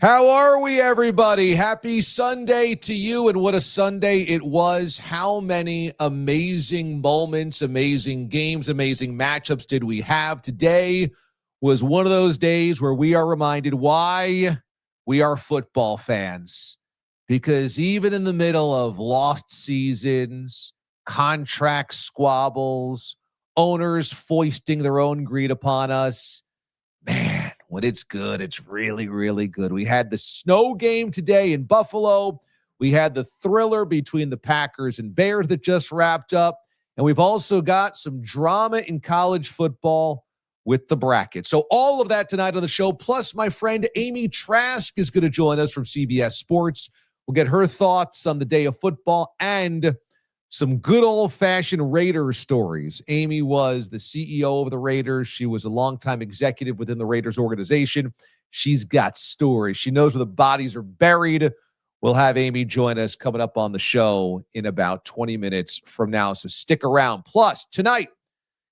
How are we, everybody? Happy Sunday to you, and what a Sunday it was. How many amazing moments, amazing games, amazing matchups did we have? Today was one of those days where we are reminded why we are football fans. Because even in the middle of lost seasons, contract squabbles, owners foisting their own greed upon us, man, when it's good, it's really, really good. We had the snow game today in Buffalo. We had the thriller between the Packers and Bears that just wrapped up. And we've also got some drama in college football with the bracket. So all of that tonight on the show. Plus, my friend Amy Trask is going to join us from CBS Sports. We'll get her thoughts on the day of football and some good old-fashioned Raiders stories. Amy was the CEO of the Raiders. She was a longtime executive within the Raiders organization. She's got stories. She knows where the bodies are buried. We'll have Amy join us coming up on the show in about 20 minutes from now, so stick around. Plus, tonight,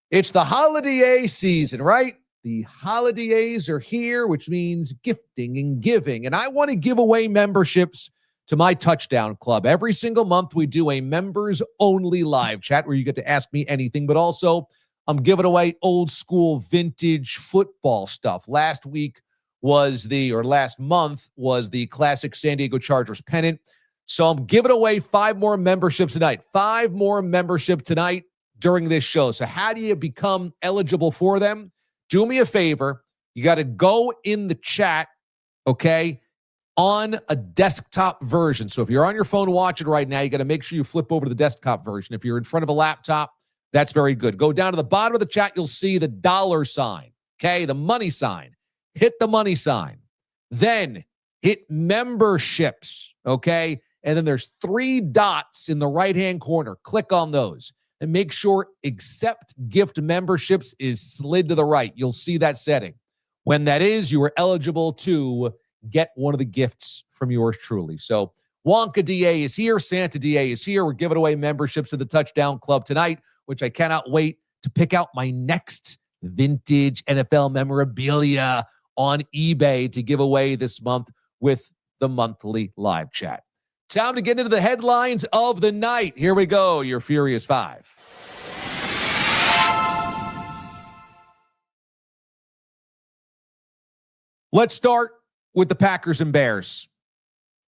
it's the holiday season, right? The holidays are here, which means gifting and giving. And I want to give away memberships to my Touchdown Club. Every single month, we do a members-only live chat where you get to ask me anything, but also I'm giving away old school vintage football stuff. Last month was the classic San Diego Chargers pennant. So I'm giving away 5 more memberships tonight. 5 more memberships tonight during this show. So how do you become eligible for them? Do me a favor. You got to go in the chat, okay, on a desktop version. So if you're on your phone watching right now, you got to make sure you flip over to the desktop version. If you're in front of a laptop, that's very good. Go down to the bottom of the chat. You'll see the $sign, okay, the money sign. Hit the money sign. Then hit memberships, okay? And then there's 3 dots in the right-hand corner. Click on those. And make sure accept gift memberships is slid to the right. You'll see that setting. When that is, you are eligible to get one of the gifts from yours truly. So Wonka DA is here. Santa DA is here. We're giving away memberships to the Touchdown Club tonight, which I cannot wait to pick out my next vintage NFL memorabilia on eBay to give away this month with the monthly live chat. Time to get into the headlines of the night. Here we go, your Furious 5. Let's start with the Packers and Bears.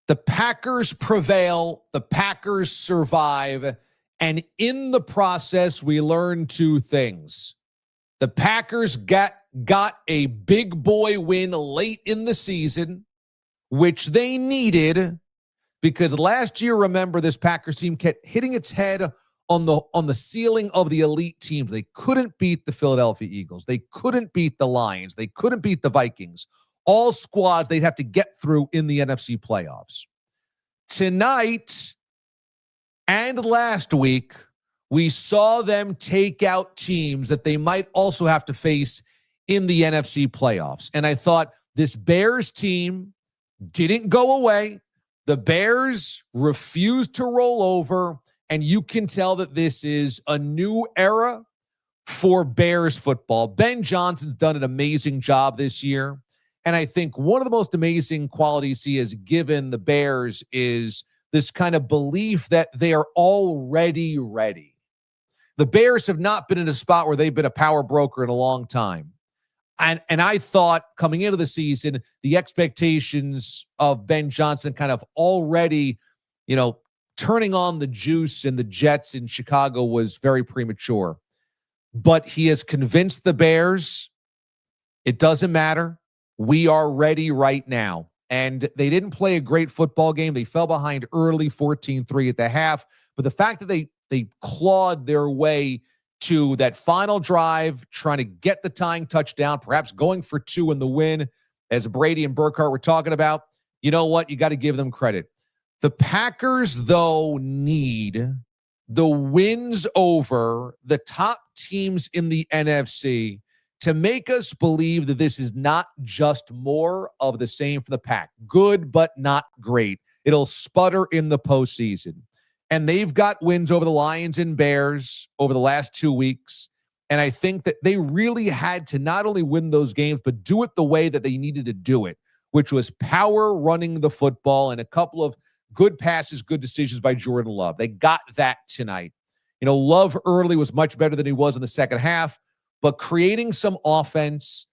The Packers prevail, the Packers survive, and in the process, we learn 2 things. The Packers got a big boy win late in the season, which they needed, because last year, remember, this Packers team kept hitting its head on the ceiling of the elite teams. They couldn't beat the Philadelphia Eagles. They couldn't beat the Lions. They couldn't beat the Vikings. All squads they'd have to get through in the NFC playoffs. Tonight and last week, we saw them take out teams that they might also have to face in the NFC playoffs. And I thought this Bears team didn't go away. The Bears refused to roll over, and you can tell that this is a new era for Bears football. Ben Johnson's done an amazing job this year. And I think one of the most amazing qualities he has given the Bears is this kind of belief that they are already ready. The Bears have not been in a spot where they've been a power broker in a long time. And I thought coming into the season, the expectations of Ben Johnson kind of already, turning on the juice in the Jets in Chicago was very premature. But he has convinced the Bears, it doesn't matter. We are ready right now. And they didn't play a great football game. They fell behind early, 14-3 at the half. But the fact that they clawed their way to that final drive, trying to get the tying touchdown, perhaps going for 2 in the win, as Brady and Burkhardt were talking about, you know what? You got to give them credit. The Packers, though, need the wins over the top teams in the NFC to make us believe that this is not just more of the same for the Pack. Good, but not great. It'll sputter in the postseason. And they've got wins over the Lions and Bears over the last 2 weeks. And I think that they really had to not only win those games, but do it the way that they needed to do it, which was power running the football and a couple of good passes, good decisions by Jordan Love. They got that tonight. Love early was much better than he was in the second half, but creating some offense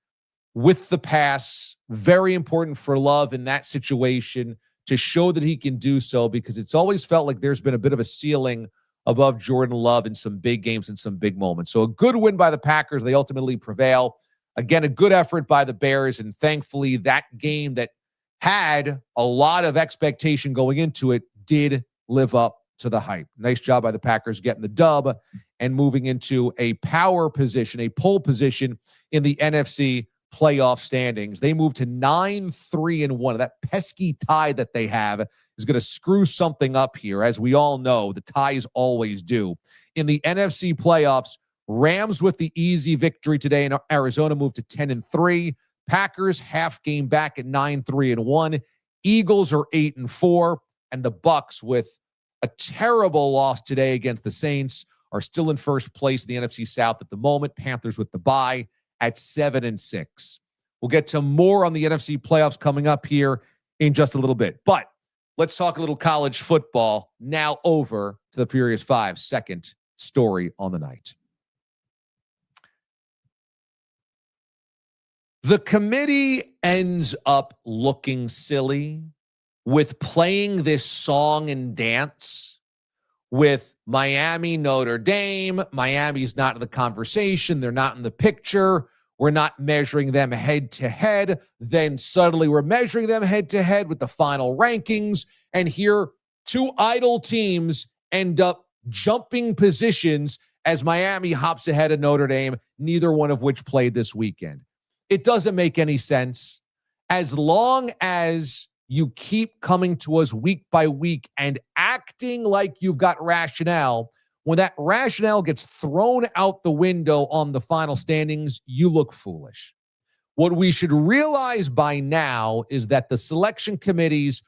with the pass, very important for Love in that situation to show that he can do so, because it's always felt like there's been a bit of a ceiling above Jordan Love in some big games and some big moments. So a good win by the Packers. They ultimately prevail. Again, a good effort by the Bears, and thankfully that game that had a lot of expectation going into it did live up to the hype. Nice job by the Packers getting the dub and moving into a power position, a pole position in the NFC playoff standings. They move to 9-3-1. That pesky tie that they have is going to screw something up here. As we all know, the ties always do. In the NFC playoffs, Rams with the easy victory today, and Arizona moved to 10-3. Packers half game back at 9-3-1. Eagles are 8-4, and the Bucs, with a terrible loss today against the Saints, are still in first place in the NFC South at the moment. Panthers with the bye at 7-6. We'll get to more on the NFC playoffs coming up here in just a little bit. But let's talk a little college football. Now over to the Furious Five, second story on the night. The committee ends up looking silly with playing this song and dance with Miami, Notre Dame. Miami's not in the conversation. They're not in the picture. We're not measuring them head to head. Then suddenly we're measuring them head to head with the final rankings. And here, two idle teams end up jumping positions as Miami hops ahead of Notre Dame, neither one of which played this weekend. It doesn't make any sense. As long as you keep coming to us week by week and acting like you've got rationale, when that rationale gets thrown out the window on the final standings, you look foolish. What we should realize by now is that the selection committee's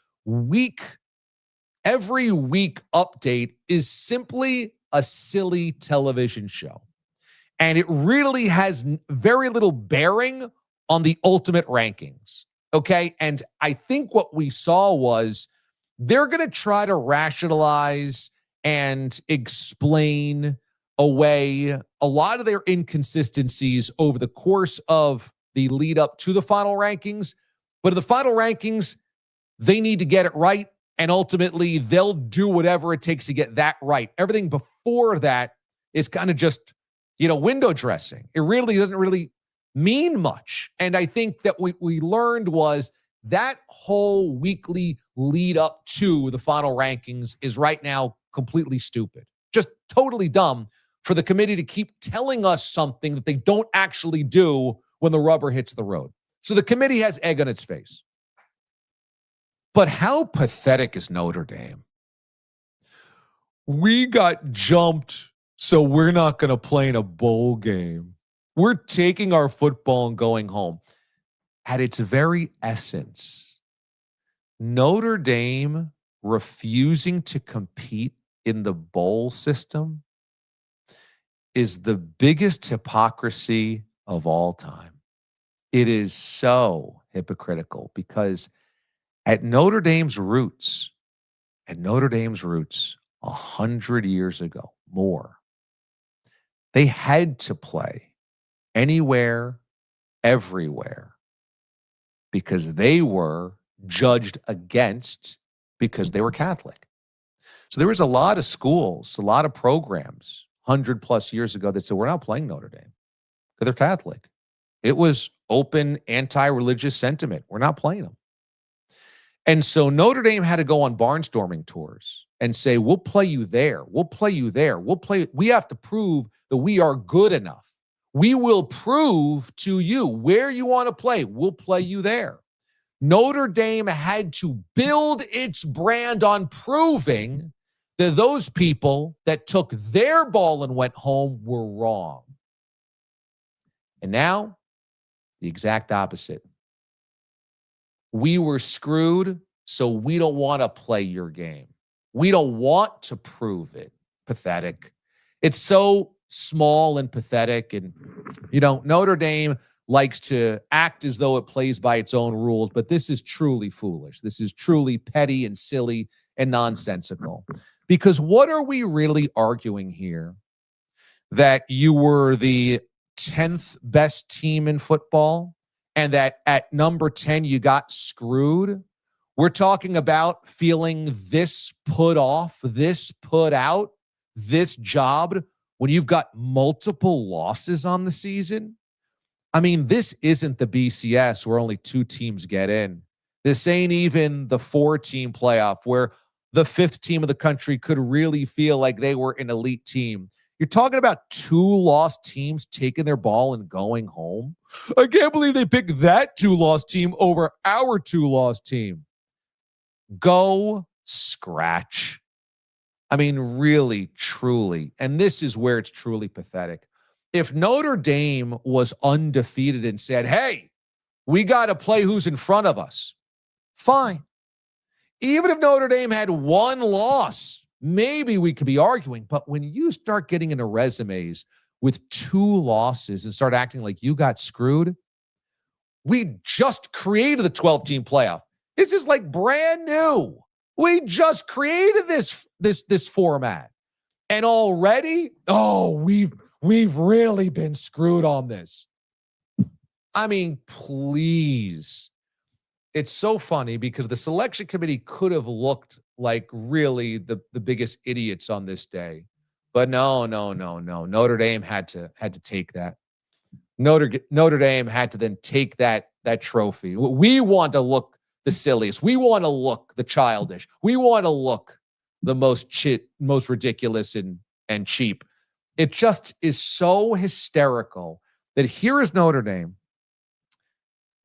every week update is simply a silly television show. And it really has very little bearing on the ultimate rankings. Okay. And I think what we saw was they're going to try to rationalize and explain away a lot of their inconsistencies over the course of the lead up to the final rankings. But in the final rankings, they need to get it right. And ultimately, they'll do whatever it takes to get that right. Everything before that is kind of just, window dressing. It really doesn't really mean much. And I think that what we learned was that whole weekly lead up to the final rankings is right now completely stupid. Just totally dumb for the committee to keep telling us something that they don't actually do when the rubber hits the road. So the committee has egg on its face. But how pathetic is Notre Dame? We got jumped, so we're not going to play in a bowl game. We're taking our football and going home. At its very essence, Notre Dame refusing to compete in the bowl system is the biggest hypocrisy of all time. It is so hypocritical because at Notre Dame's roots, 100 years ago, more, they had to play anywhere, everywhere, because they were judged against because they were Catholic. So there was a lot of schools, a lot of programs 100 plus years ago that said, we're not playing Notre Dame because they're Catholic. It was open anti-religious sentiment. We're not playing them. And so Notre Dame had to go on barnstorming tours and say, we'll play you there. We'll play you there. We have to prove that we are good enough. We will prove to you where you want to play. We'll play you there. Notre Dame had to build its brand on proving those people that took their ball and went home were wrong. And now, the exact opposite. We were screwed, so we don't want to play your game. We don't want to prove it. Pathetic. It's so small and pathetic. And, Notre Dame likes to act as though it plays by its own rules, but this is truly foolish. This is truly petty and silly and nonsensical. Because what are we really arguing here? That you were the 10th best team in football and that at number 10 you got screwed? We're talking about feeling this put off, this put out, this jobbed when you've got multiple losses on the season? I mean, this isn't the BCS where only 2 teams get in. This ain't even the 4-team playoff where the 5th team of the country could really feel like they were an elite team. You're talking about 2 lost teams taking their ball and going home. I can't believe they picked that 2-loss team over our 2-loss team. Go scratch. I mean, really, truly. And this is where it's truly pathetic. If Notre Dame was undefeated and said, hey, we got to play who's in front of us, fine. Even if Notre Dame had 1 loss, maybe we could be arguing. But when you start getting into resumes with 2 losses and start acting like you got screwed, we just created the 12-team playoff. This is like brand new. We just created this format. And already, we've really been screwed on this. I mean, please. It's so funny because the selection committee could have looked like really the biggest idiots on this day. But no. Notre Dame had to take that. Notre Dame had to then take that trophy. We want to look the silliest. We want to look the childish. We want to look the most ridiculous and cheap. It just is so hysterical that here is Notre Dame.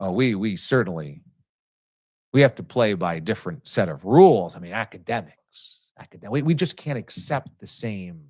Oh, we certainly have to play by a different set of rules. I mean, academics. We just can't accept the same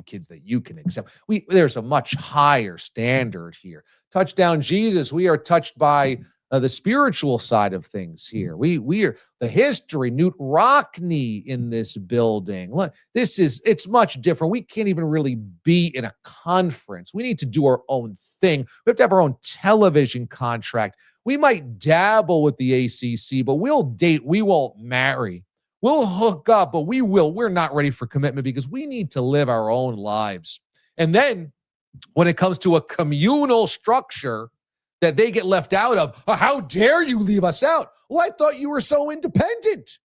kids that you can accept. There's a much higher standard here. Touchdown Jesus, we are touched by the spiritual side of things here. We are the history, Newt Rockney in this building. Look, it's much different. We can't even really be in a conference. We need to do our own thing. We have to have our own television contract. We might dabble with the ACC, but we'll date. We won't marry. We'll hook up, but we're not ready for commitment because we need to live our own lives. And then when it comes to a communal structure that they get left out of, how dare you leave us out? Well, I thought you were so independent.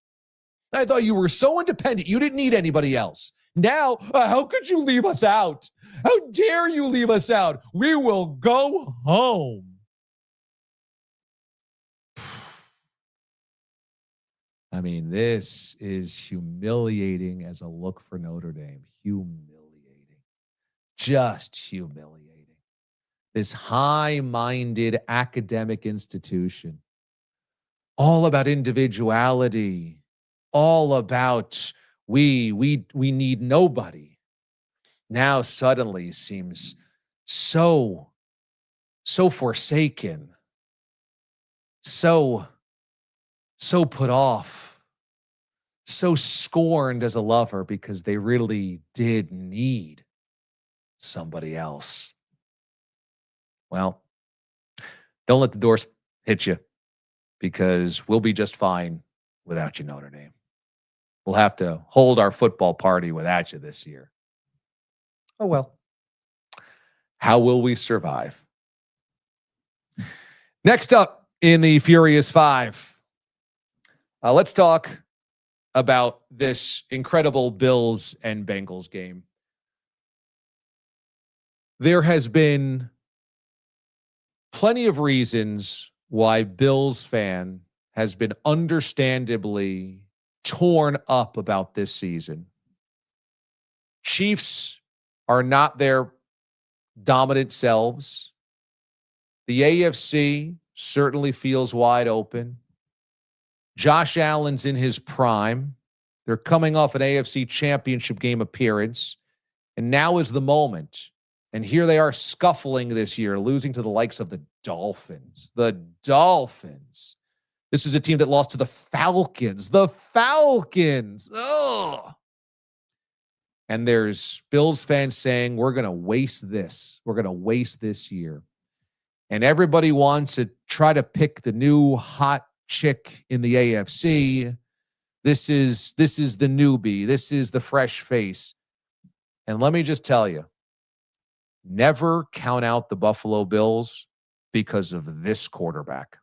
You didn't need anybody else. Now, how could you leave us out? How dare you leave us out? We will go home. I mean, this is humiliating as a look for Notre Dame. Humiliating. Just humiliating. This high-minded academic institution, all about individuality, all about we need nobody, now suddenly seems so forsaken, so put off, so scorned as a lover because they really did need somebody else. Well, don't let the doors hit you because we'll be just fine without you, Notre Dame. We'll have to hold our football party without you this year. Oh, well. How will we survive? Next up in the Furious Five, let's talk about this incredible Bills and Bengals game. There has been plenty of reasons why Bills fan has been understandably torn up about this season. Chiefs are not their dominant selves. The AFC certainly feels wide open. Josh Allen's in his prime. They're coming off an AFC Championship game appearance, and now is the moment. And here they are scuffling this year, losing to the likes of the Dolphins. The Dolphins. This is a team that lost to the Falcons. The Falcons. Oh. And there's Bills fans saying, we're going to waste this. We're going to waste this year. And everybody wants to try to pick the new hot chick in the AFC. This is the newbie. This is the fresh face. And let me just tell you, never count out the Buffalo Bills because of this quarterback.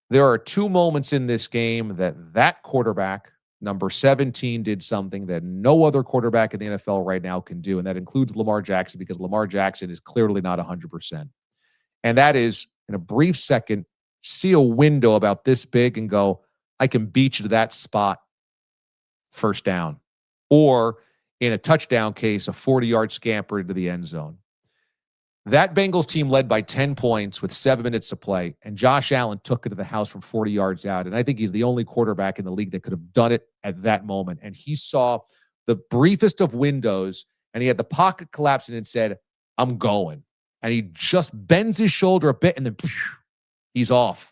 There are two moments in this game that quarterback, number 17, did something that no other quarterback in the NFL right now can do, and that includes Lamar Jackson, because Lamar Jackson is clearly not 100%. And that is, in a brief second, see a window about this big and go, I can beat you to that spot, first down. Or, in a touchdown case, a 40-yard scamper into the end zone. That Bengals team led by 10 points with 7 minutes to play, and Josh Allen took it to the house from 40 yards out. And I think he's the only quarterback in the league that could have done it at that moment. And he saw the briefest of windows, and he had the pocket collapsing and said, I'm going. And he just bends his shoulder a bit, and then he's off.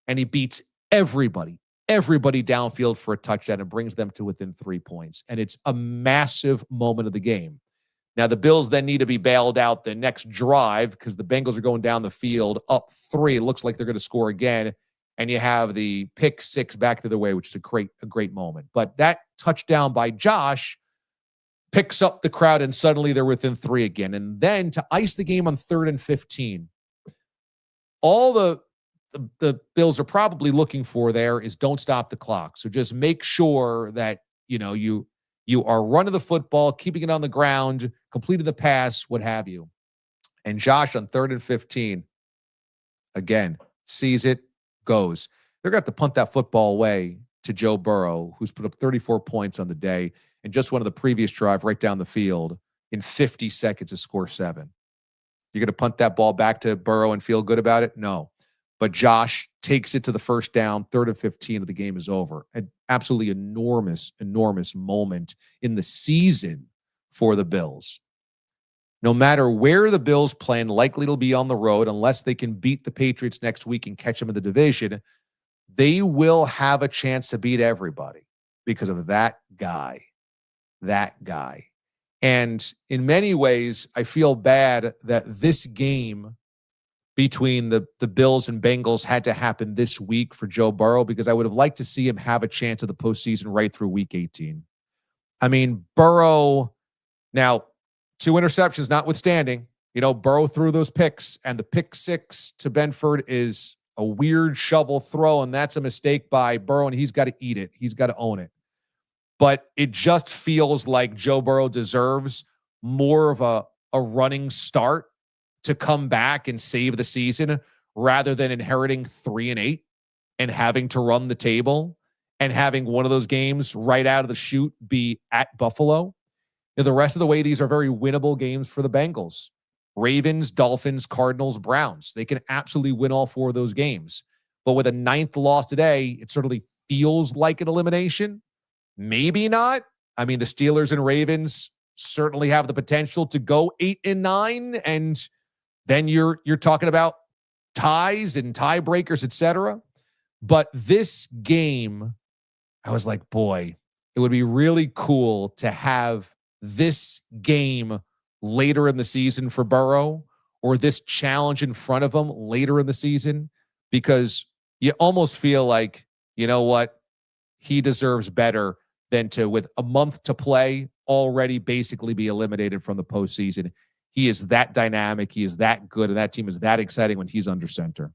And he beats everybody downfield for a touchdown and brings them to within 3 points. And it's a massive moment of the game. Now, the Bills then need to be bailed out the next drive because the Bengals are going down the field up 3. It looks like they're going to score again. And you have the pick 6 back the other way, which is a great moment. But that touchdown by Josh picks up the crowd, and suddenly they're within 3 again. And then to ice the game on 3rd and 15, all the Bills are probably looking for there is don't stop the clock. So just make sure that, you are running the football, keeping it on the ground, completing the pass, what have you. And Josh on 3rd and 15, again, sees it, goes. They're going to have to punt that football away to Joe Burrow, who's put up 34 points on the day, and just one of the previous drive right down the field in 50 seconds to score 7. You're going to punt that ball back to Burrow and feel good about it? No. But Josh takes it to the first down, 3rd and 15 of the game is over. An absolutely enormous moment in the season for the Bills. No matter where the Bills play, and likely it'll be on the road unless they can beat the Patriots next week and catch them in the division, they will have a chance to beat everybody because of that guy. That guy. And in many ways, I feel bad that this game between the Bills and Bengals had to happen this week for Joe Burrow, because I would have liked to see him have a chance of the postseason right through week 18. I mean, Burrow, now, 2 interceptions notwithstanding, Burrow threw those picks, and the pick 6 to Benford is a weird shovel throw, and that's a mistake by Burrow, and he's got to eat it. He's got to own it. But it just feels like Joe Burrow deserves more of a running start to come back and save the season, rather than inheriting 3-8 and having to run the table and having one of those games right out of the chute be at Buffalo. The rest of the way, these are very winnable games for the Bengals. Ravens, Dolphins, Cardinals, Browns. They can absolutely win all 4 of those games. But with a 9th loss today, it certainly feels like an elimination. Maybe not. I mean, the Steelers and Ravens certainly have the potential to go 8-9, and then you're talking about ties and tiebreakers, etc. But this game, I was like, boy, it would be really cool to have this game later in the season for Burrow, or this challenge in front of him later in the season, because you almost feel like, you know what, he deserves better than to, with a month to play, already basically be eliminated from the postseason. He is that dynamic. He is that good. And that team is that exciting when he's under center.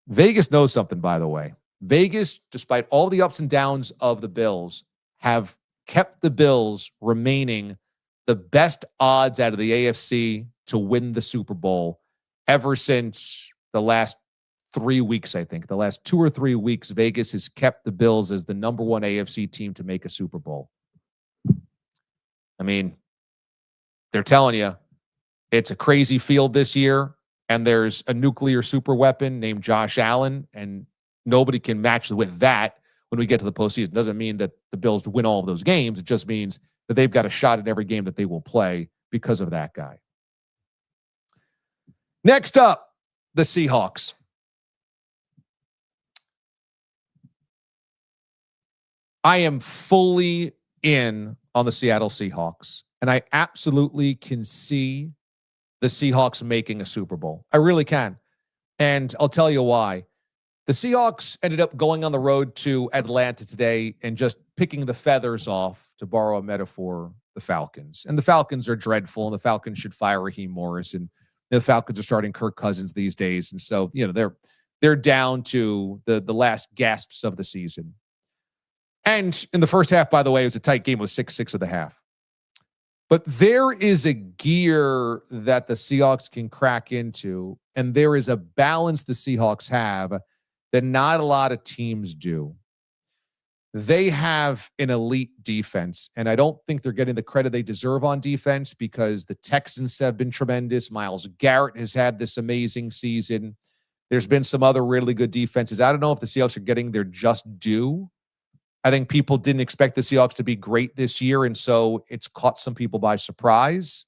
Vegas knows something, by the way. Vegas, despite all the ups and downs of the Bills, have kept the Bills remaining the best odds out of the AFC to win the Super Bowl ever since the last 3 weeks, I think. The last 2 or 3 weeks, Vegas has kept the Bills as the number 1 AFC team to make a Super Bowl. I mean, they're telling you it's a crazy field this year, and there's a nuclear super weapon named Josh Allen, and nobody can match with that. when we get to the postseason. Doesn't mean that the Bills win all of those games. It just means that they've got a shot at every game that they will play because of that guy. Next up, the Seahawks. I am fully in on the Seattle Seahawks, and I absolutely can see the Seahawks making a Super Bowl. I really can. And I'll tell you why. The Seahawks ended up going on the road to Atlanta today and just picking the feathers off, to borrow a metaphor, the Falcons. And the Falcons are dreadful, and the Falcons should fire Raheem Morris. And the Falcons are starting Kirk Cousins these days. And so, they're down to the last gasps of the season. And in the first half, by the way, it was a tight game with 6-6 of the half. But there is a gear that the Seahawks can crack into, and there is a balance the Seahawks have that not a lot of teams do. They have an elite defense, and I don't think they're getting the credit they deserve on defense because the Texans have been tremendous. Myles Garrett has had this amazing season. There's been some other really good defenses. I don't know if the Seahawks are getting their just due. I think people didn't expect the Seahawks to be great this year, and so it's caught some people by surprise.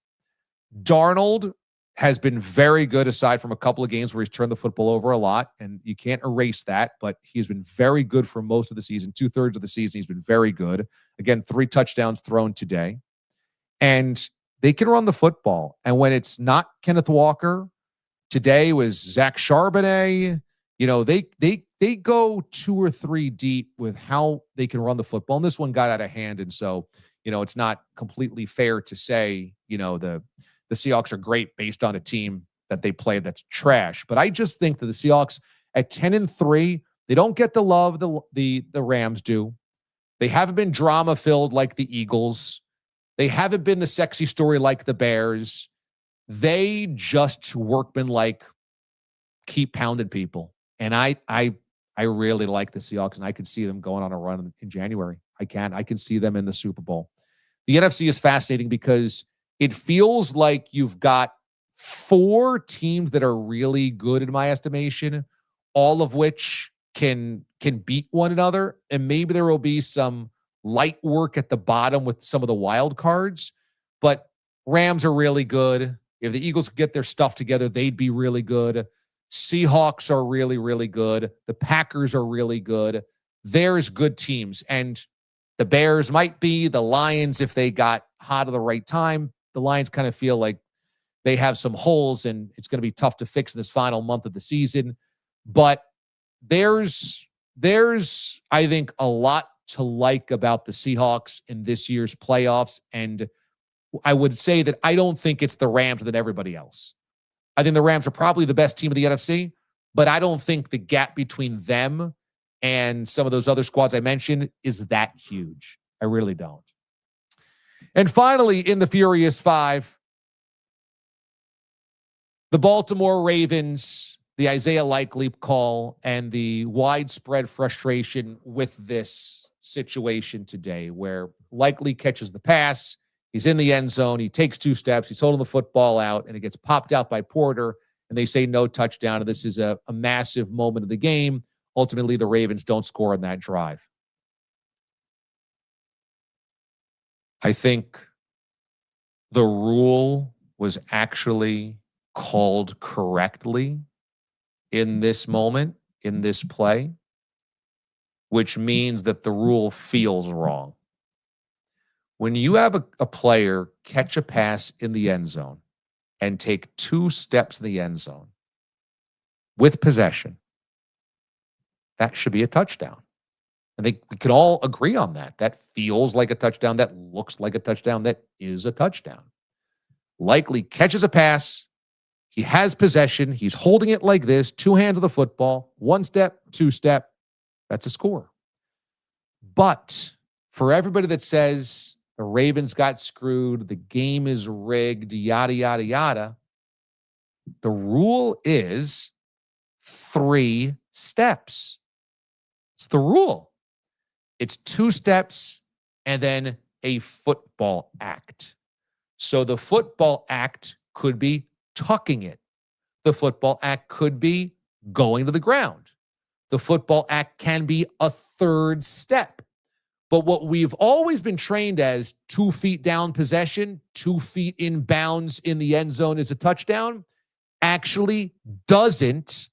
Darnold has been very good aside from a couple of games where he's turned the football over a lot, and you can't erase that, but he's been very good for most of the season. 2/3 of the season, he's been very good. Again, 3 touchdowns thrown today. And they can run the football. And when it's not Kenneth Walker, today was Zach Charbonnet. They go 2 or 3 deep with how they can run the football. And this one got out of hand. And so, it's not completely fair to say, the Seahawks are great based on a team that they play that's trash. But I just think that the Seahawks at 10-3, they don't get the love the Rams do. They haven't been drama-filled like the Eagles. They haven't been the sexy story like the Bears. They just workmanlike keep pounding people. And I really like the Seahawks, and I can see them going on a run in January. I can see them in the Super Bowl. The NFC is fascinating because it feels like you've got 4 teams that are really good in my estimation, all of which can beat one another. And maybe there will be some light work at the bottom with some of the wild cards, but Rams are really good. If the Eagles could get their stuff together, they'd be really good. Seahawks are really, really good. The Packers are really good. There's good teams. And the Bears might be, the Lions, if they got hot at the right time. The Lions kind of feel like they have some holes, and it's going to be tough to fix in this final month of the season. But there's I think, a lot to like about the Seahawks in this year's playoffs. And I would say that I don't think it's the Rams than everybody else. I think the Rams are probably the best team of the NFC, but I don't think the gap between them and some of those other squads I mentioned is that huge. I really don't. And finally, in the Furious Five, the Baltimore Ravens, the Isaiah Likely call, and the widespread frustration with this situation today, where Likely catches the pass, he's in the end zone, he takes 2 steps, he's holding the football out, and it gets popped out by Porter, and they say no touchdown, and this is a massive moment of the game. Ultimately, the Ravens don't score on that drive. I think the rule was actually called correctly in this moment, in this play, which means that the rule feels wrong. When you have a player catch a pass in the end zone and take 2 steps in the end zone with possession, that should be a touchdown. I think we can all agree on that. That feels like a touchdown. That looks like a touchdown. That is a touchdown. Likely catches a pass. He has possession. He's holding it like this, 2 hands of the football, 1 step, 2 step. That's a score. But for everybody that says the Ravens got screwed, the game is rigged, yada, yada, yada, the rule is 3 steps. It's the rule. It's 2 steps and then a football act. So the football act could be tucking it. The football act could be going to the ground. the football act can be a third step. But what we've always been trained as 2 feet down possession, 2 feet in bounds in the end zone is a touchdown, actually doesn't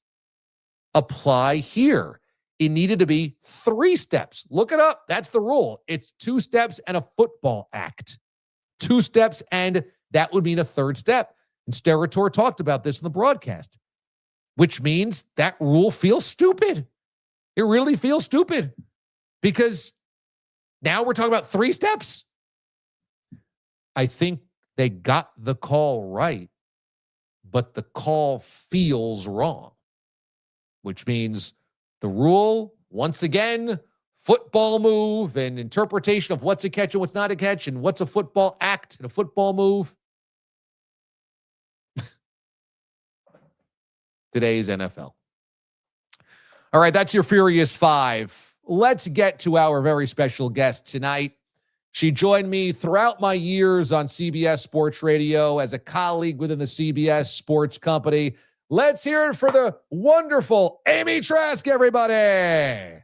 apply here. It needed to be 3 steps. Look it up. That's the rule. It's 2 steps and a football act. 2 steps, and that would mean a third step. And Steratore talked about this in the broadcast, which means that rule feels stupid. It really feels stupid because now we're talking about 3 steps. I think they got the call right, but the call feels wrong, which means the rule, once again, football move and interpretation of what's a catch and what's not a catch and what's a football act and a football move. Today's NFL. All right, that's your Furious Five. Let's get to our very special guest tonight. She joined me throughout my years on CBS Sports Radio as a colleague within the CBS Sports Company. Let's hear it for the wonderful Amy Trask, everybody.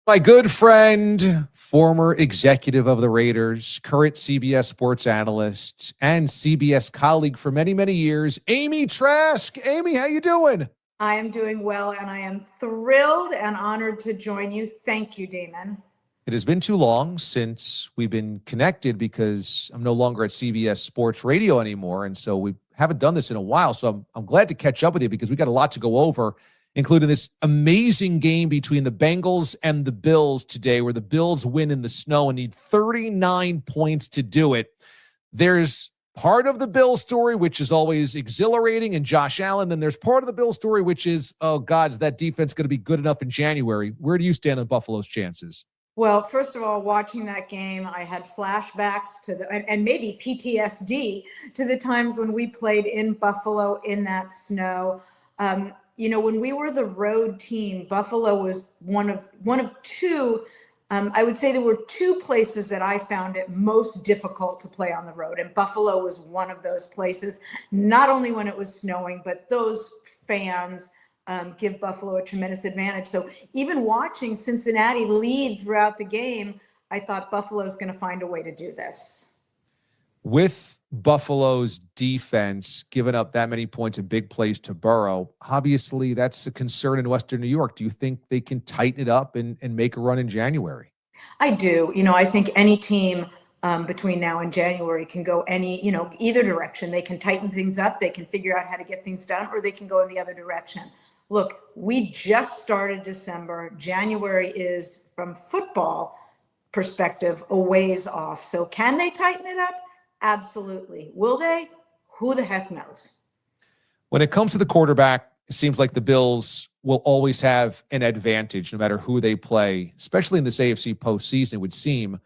My good friend, former executive of the Raiders, current CBS sports analyst, and CBS colleague for many, many years, Amy Trask. Amy, how you doing? I am doing well, and I am thrilled and honored to join you. Thank you, Damon. It has been too long since we've been connected because I'm no longer at CBS Sports Radio anymore, and so we haven't done this in a while. So I'm glad to catch up with you because we got a lot to go over, including this amazing game between the Bengals and the Bills today, where the Bills win in the snow and need 39 points to do it. There's part of the Bills story, which is always exhilarating, and Josh Allen. Then there's part of the Bills story, which is, oh, God, is that defense going to be good enough in January? Where do you stand on Buffalo's chances? Well, first of all, watching that game, I had flashbacks to and maybe PTSD to the times when we played in Buffalo in that snow. When we were the road team, Buffalo was one of 2. I would say there were 2 places that I found it most difficult to play on the road, and Buffalo was one of those places. Not only when it was snowing, but those fans give Buffalo a tremendous advantage. So even watching Cincinnati lead throughout the game, I thought Buffalo's going to find a way to do this. With Buffalo's defense giving up that many points in big plays to Burrow, obviously that's a concern in Western New York. Do you think they can tighten it up and make a run in January? I do. I think any team between now and January can go either direction. They can tighten things up. They can figure out how to get things done, or they can go in the other direction. Look, we just started December. January is, from football perspective, a ways off. So can they tighten it up? Absolutely. Will they? Who the heck knows? When it comes to the quarterback, it seems like the Bills will always have an advantage no matter who they play, especially in this AFC postseason, it would seem.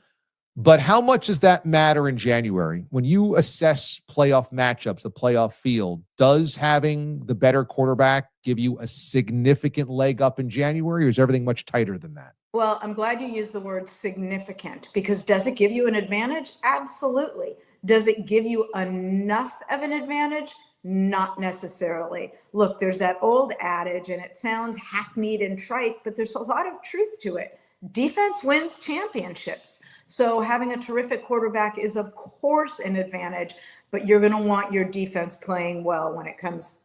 But how much does that matter in January? When you assess playoff matchups, the playoff field, does having the better quarterback give you a significant leg up in January, or is everything much tighter than that? Well, I'm glad you used the word significant, because does it give you an advantage? Absolutely. Does it give you enough of an advantage? Not necessarily. Look, there's that old adage, and it sounds hackneyed and trite, but there's a lot of truth to it. Defense wins championships. So having a terrific quarterback is, of course, an advantage, but you're going to want your defense playing well when it comes,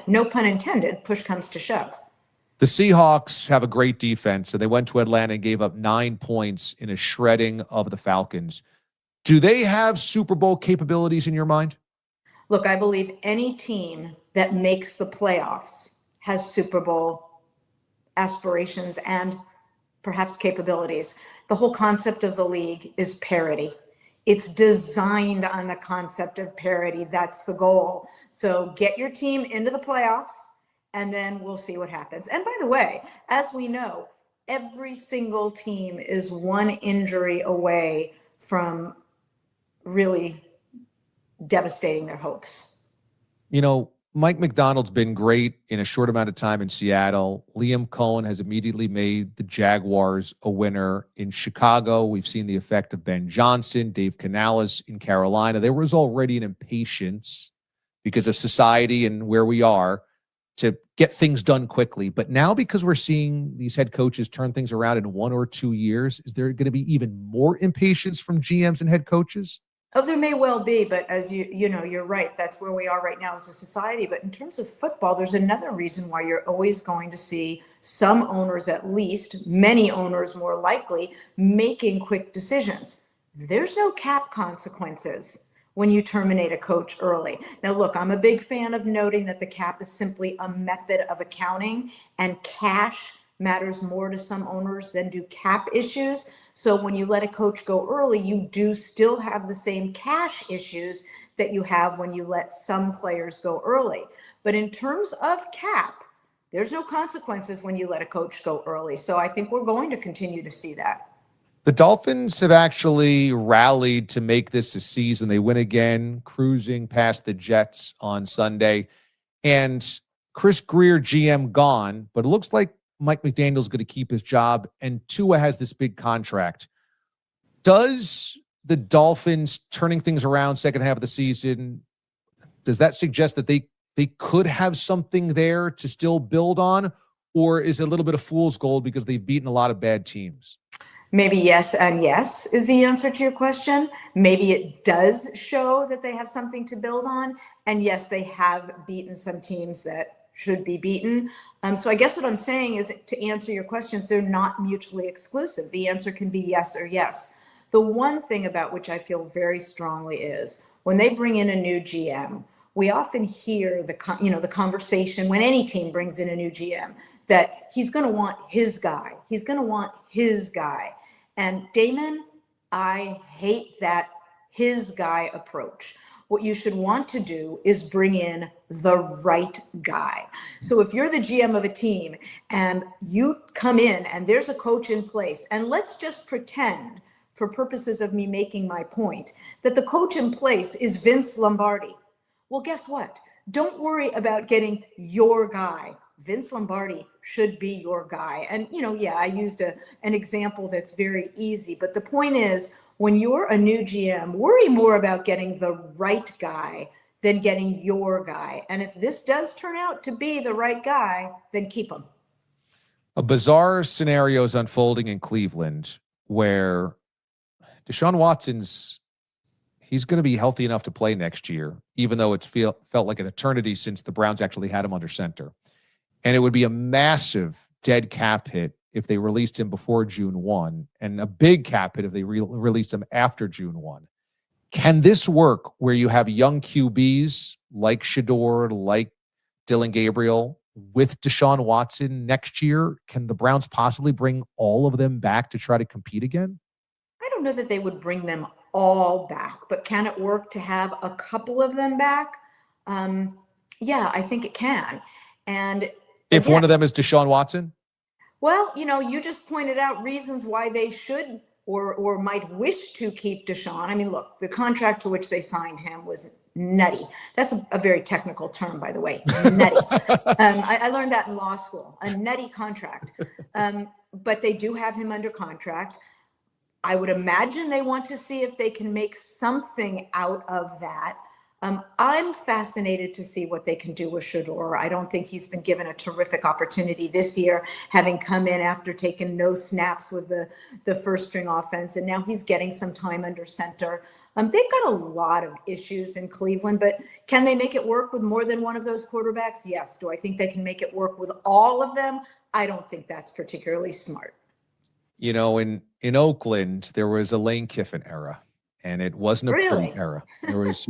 no pun intended, push comes to shove. The Seahawks have a great defense, and they went to Atlanta and gave up 9 points in a shredding of the Falcons. Do they have Super Bowl capabilities in your mind? Look, I believe any team that makes the playoffs has Super Bowl aspirations and perhaps capabilities. The whole concept of the league is parity. It's designed on the concept of parity. That's the goal. So get your team into the playoffs, and then we'll see what happens. And by the way, as we know, every single team is one injury away from really devastating their hopes. Mike McDonald's been great in a short amount of time in Seattle. Liam Cohen has immediately made the Jaguars a winner in Chicago. We've seen the effect of Ben Johnson, Dave Canales in Carolina. There was already an impatience because of society and where we are to get things done quickly. But now, because we're seeing these head coaches turn things around in 1 or 2 years, is there going to be even more impatience from GMs and head coaches? Oh, there may well be, but as you know, you're right. That's where we are right now as a society. But in terms of football, there's another reason why you're always going to see some owners, at least, many owners more likely, making quick decisions. There's no cap consequences when you terminate a coach early. Now, look, I'm a big fan of noting that the cap is simply a method of accounting, and cash matters more to some owners than do cap issues. So when you let a coach go early, you do still have the same cash issues that you have when you let some players go early. But in terms of cap, there's no consequences when you let a coach go early. So I think we're going to continue to see that. The Dolphins have actually rallied to make this a season. They win again, cruising past the Jets on Sunday. And Chris Greer, GM, gone, but it looks like Mike McDaniel's going to keep his job, and Tua has this big contract. Does the Dolphins turning things around second half of the season, does that suggest that they could have something there to still build on, or is it a little bit of fool's gold because they've beaten a lot of bad teams? Maybe yes and yes is the answer to your question. Maybe it does show that they have something to build on. And yes, they have beaten some teams that should be beaten. So I guess what I'm saying is, to answer your questions, they're not mutually exclusive. The answer can be yes or yes. The one thing about which I feel very strongly is when they bring in a new GM, we often hear the conversation when any team brings in a new GM that he's going to want his guy. He's going to want his guy. And Damon, I hate that his guy approach. What you should want to do is bring in the right guy. So if you're the GM of a team and you come in and there's a coach in place, and let's just pretend, for purposes of me making my point, that the coach in place is Vince Lombardi. Well, guess what? Don't worry about getting your guy. Vince Lombardi should be your guy. And, I used an example that's very easy, but the point is, when you're a new GM, worry more about getting the right guy than getting your guy. And if this does turn out to be the right guy, then keep him. A bizarre scenario is unfolding in Cleveland where Deshaun Watson's, he's going to be healthy enough to play next year, even though it's felt like an eternity since the Browns actually had him under center. And it would be a massive dead cap hit if they released him before June 1, and a big cap hit if they released him after June 1. Can this work where you have young QBs like Shador, like Dylan Gabriel, with Deshaun Watson next year? Can the Browns possibly bring all of them back to try to compete again? I don't know that they would bring them all back, but can it work to have a couple of them back? Yeah, I think it can. And if one of them is Deshaun Watson? Well, you just pointed out reasons why they should or might wish to keep Deshaun. I mean, look, the contract to which they signed him was nutty. That's a very technical term, by the way, nutty. I learned that in law school, a nutty contract. But they do have him under contract. I would imagine they want to see if they can make something out of that. I'm fascinated to see what they can do with Shador. I don't think he's been given a terrific opportunity this year, having come in after taking no snaps with the first string offense. And now he's getting some time under center. They've got a lot of issues in Cleveland, but can they make it work with more than one of those quarterbacks? Yes. Do I think they can make it work with all of them? I don't think that's particularly smart. In Oakland, there was a Lane Kiffin era, and it wasn't a pretty era. There was,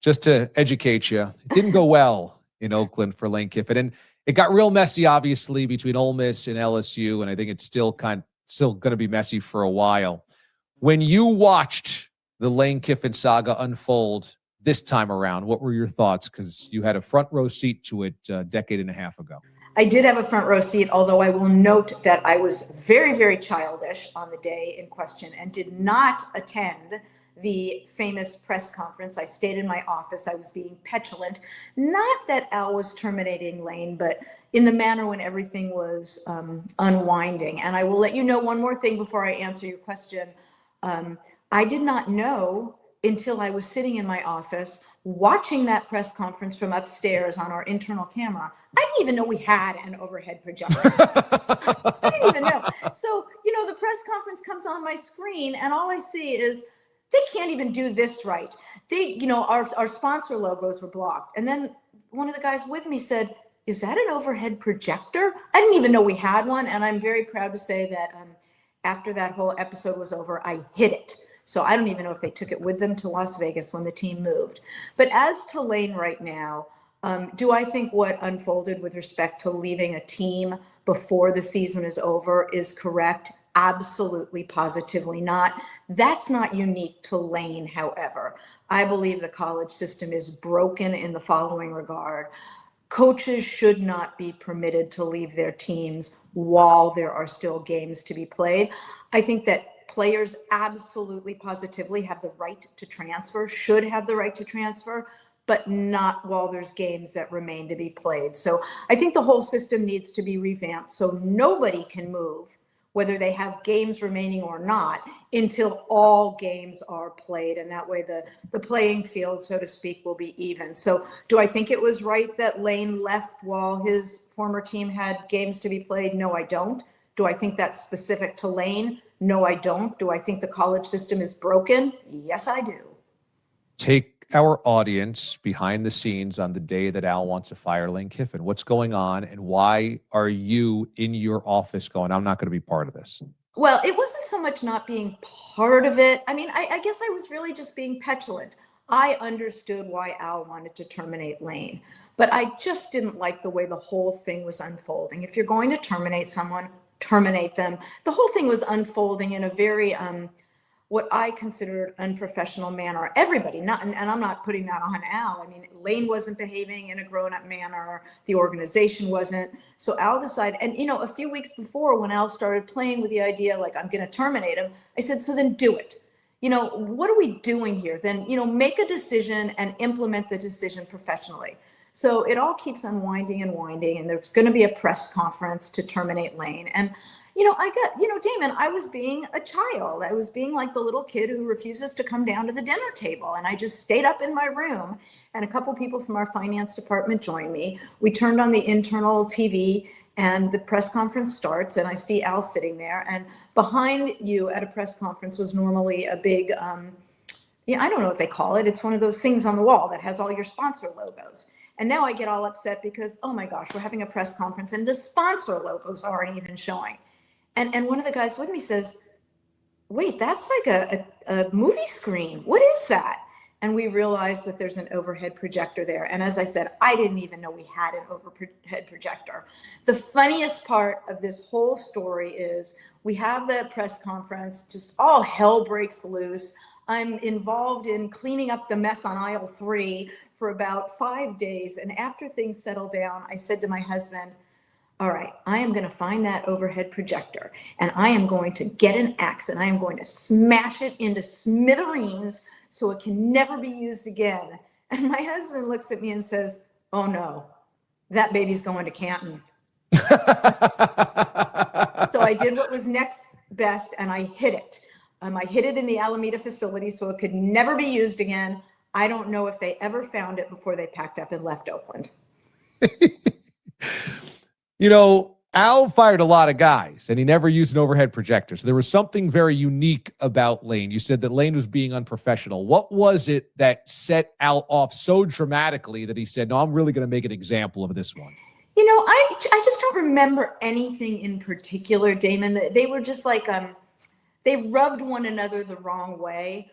just to educate you, it didn't go well in Oakland for Lane Kiffin. And it got real messy, obviously, between Ole Miss and LSU, and I think it's still going to be messy for a while. When you watched the Lane Kiffin saga unfold this time around, what were your thoughts? Because you had a front row seat to it a decade and a half ago. I did have a front row seat, although I will note that I was very, very childish on the day in question and did not attend the famous press conference. I stayed in my office. I was being petulant. Not that Al was terminating Lane, but in the manner when everything was unwinding. And I will let you know one more thing before I answer your question. I did not know until I was sitting in my office watching that press conference from upstairs on our internal camera. I didn't even know we had an overhead projector. I didn't even know. So, the press conference comes on my screen and all I see is they can't even do this right. Our sponsor logos were blocked. And then one of the guys with me said, "Is that an overhead projector?" I didn't even know we had one. And I'm very proud to say that after that whole episode was over, I hid it. So I don't even know if they took it with them to Las Vegas when the team moved. But as to Lane right now, do I think what unfolded with respect to leaving a team before the season is over is correct? Absolutely, positively not. That's not unique to Lane, however. I believe the college system is broken in the following regard. Coaches should not be permitted to leave their teams while there are still games to be played. I think that players absolutely, positively have the right to transfer, should have the right to transfer, but not while there's games that remain to be played. So I think the whole system needs to be revamped so nobody can move, whether they have games remaining or not, until all games are played. And that way the playing field, so to speak, will be even. So do I think it was right that Lane left while his former team had games to be played? No, I don't. Do I think that's specific to Lane? No, I don't. Do I think the college system is broken? Yes, I do. Take our audience behind the scenes on the day that Al wants to fire Lane Kiffin. What's going on and why are you in your office going, I'm not going to be part of this? Well, it wasn't so much not being part of it. I mean, I guess I was really just being petulant. I understood why Al wanted to terminate Lane, but I just didn't like the way the whole thing was unfolding. If you're going to terminate someone, terminate them. The whole thing was unfolding in a very what I considered unprofessional manner. Everybody, and I'm not putting that on Al. I mean, Lane wasn't behaving in a grown-up manner. The organization wasn't. So Al decided, and a few weeks before when Al started playing with the idea, like, I'm going to terminate him, I said, so then do it. What are we doing here? Then, make a decision and implement the decision professionally. So it all keeps unwinding and winding, and there's going to be a press conference to terminate Lane. And Damon, I was being a child. I was being like the little kid who refuses to come down to the dinner table. And I just stayed up in my room, and a couple people from our finance department joined me. We turned on the internal TV and the press conference starts, and I see Al sitting there. And behind you at a press conference was normally a big, I don't know what they call it. It's one of those things on the wall that has all your sponsor logos. And now I get all upset because, oh my gosh, we're having a press conference and the sponsor logos aren't even showing. And one of the guys with me says, wait, that's like a movie screen. What is that? And we realized that there's an overhead projector there. And as I said, I didn't even know we had an overhead projector. The funniest part of this whole story is we have the press conference, just all hell breaks loose. I'm involved in cleaning up the mess on aisle 3 for about 5 days. And after things settled down, I said to my husband, all right, I am going to find that overhead projector and I am going to get an axe and I am going to smash it into smithereens so it can never be used again. And my husband looks at me and says, oh no, that baby's going to Canton. So I did what was next best and I hid it. I hid it in the Alameda facility so it could never be used again. I don't know if they ever found it before they packed up and left Oakland. Al fired a lot of guys and he never used an overhead projector. So there was something very unique about Lane. You said that Lane was being unprofessional. What was it that set Al off so dramatically that he said, no, I'm really going to make an example of this one? I just don't remember anything in particular, Damon. They were just like, they rubbed one another the wrong way.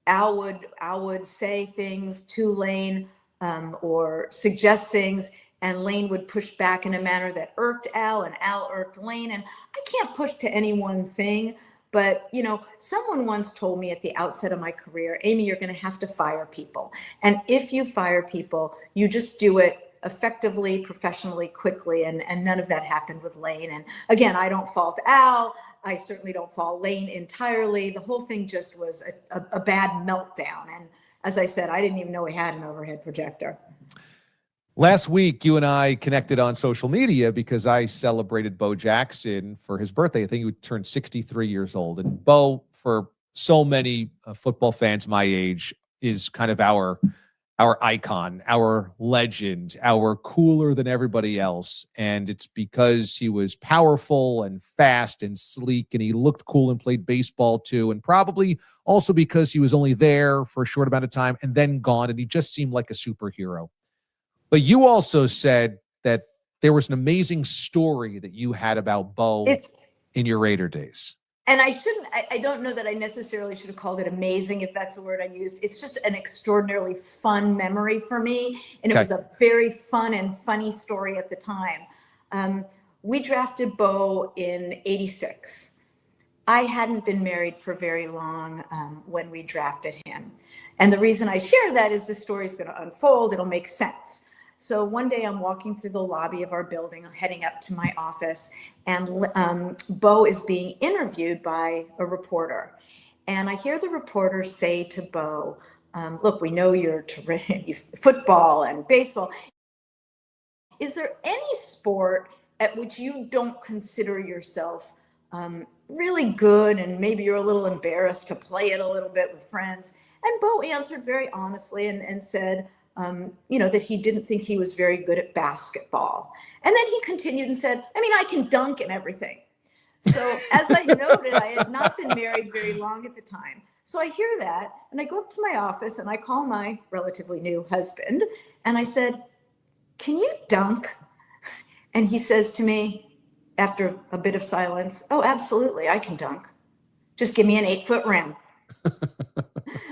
Al would say things to Lane or suggest things, and Lane would push back in a manner that irked Al, and Al irked Lane. And I can't push to any one thing, but someone once told me at the outset of my career, Amy, you're going to have to fire people. And if you fire people, you just do it effectively, professionally, quickly, and none of that happened with Lane. And again, I don't fault Al. I certainly don't fault Lane entirely. The whole thing just was a bad meltdown. And as I said, I didn't even know we had an overhead projector. Last week, you and I connected on social media because I celebrated Bo Jackson for his birthday. I think he turned 63 years old. And Bo, for so many football fans my age, is kind of our icon, our legend, our cooler than everybody else. And it's because he was powerful and fast and sleek, and he looked cool and played baseball too. And probably also because he was only there for a short amount of time and then gone, and he just seemed like a superhero. But you also said that there was an amazing story that you had about Bo in your Raider days. And I don't know that I necessarily should have called it amazing, if that's the word I used. It's just an extraordinarily fun memory for me. And it was a very fun and funny story at the time. We drafted Bo in '86. I hadn't been married for very long when we drafted him. And the reason I share that is the story is going to unfold. It'll make sense. So one day I'm walking through the lobby of our building, heading up to my office, and Bo is being interviewed by a reporter. And I hear the reporter say to Bo, look, we know you're terrific, football and baseball. Is there any sport at which you don't consider yourself really good and maybe you're a little embarrassed to play it a little bit with friends? And Bo answered very honestly and said, that he didn't think he was very good at basketball. And then he continued and said, I can dunk and everything. So as I noted, I had not been married very long at the time. So I hear that and I go up to my office and I call my relatively new husband and I said, can you dunk? And he says to me after a bit of silence, oh, absolutely, I can dunk. Just give me an 8-foot rim.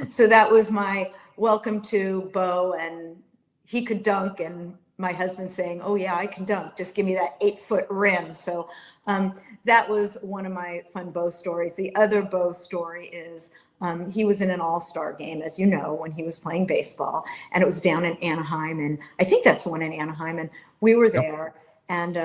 So that was my welcome to Bo, and he could dunk, and my husband saying, oh yeah, I can dunk. Just give me that 8-foot rim. So that was one of my fun Bo stories. The other Bo story is he was in an all-star game, as you know, when he was playing baseball, and it was down in Anaheim. And I think that's the one in Anaheim. And we were there. And,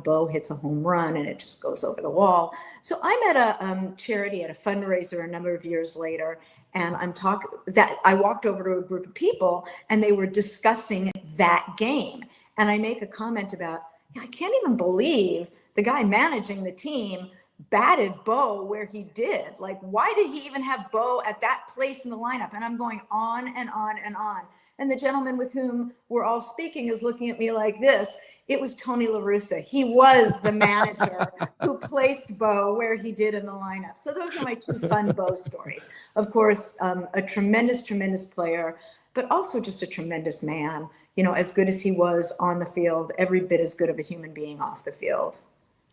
Bo hits a home run and it just goes over the wall. So I'm at a charity at a fundraiser a number of years later. And I walked over to a group of people and they were discussing that game. And I make a comment about, I can't even believe the guy managing the team batted Bo where he did. Like, why did he even have Bo at that place in the lineup? And I'm going on and on and on. And the gentleman with whom we're all speaking is looking at me like this. It was Tony La Russa. He was the manager who placed Bo where he did in the lineup. So those are my two fun Bo stories. Of course, a tremendous, tremendous player, but also just a tremendous man. As good as he was on the field, every bit as good of a human being off the field.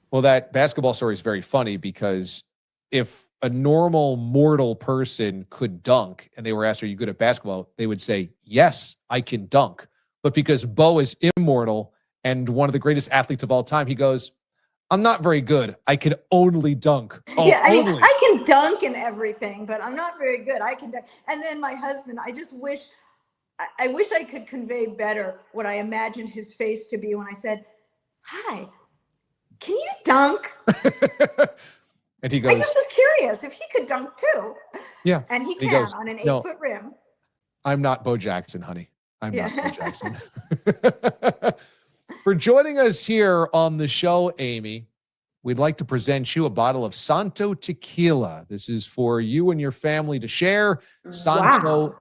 Well, that basketball story is very funny because if a normal mortal person could dunk and they were asked, are you good at basketball? They would say, yes, I can dunk. But because Bo is immortal and one of the greatest athletes of all time, he goes, I'm not very good. I can only dunk. Oh, yeah, I can dunk and everything, but I'm not very good. I can dunk. And then my husband, I wish I could convey better what I imagined his face to be when I said, hi, can you dunk? And he goes, I just was curious if he could dunk too. Yeah. And he can on an 8-foot rim. I'm not Bo Jackson, honey. I'm not Bo Jackson. For joining us here on the show, Amy, we'd like to present you a bottle of Santo Tequila. This is for you and your family to share. Santo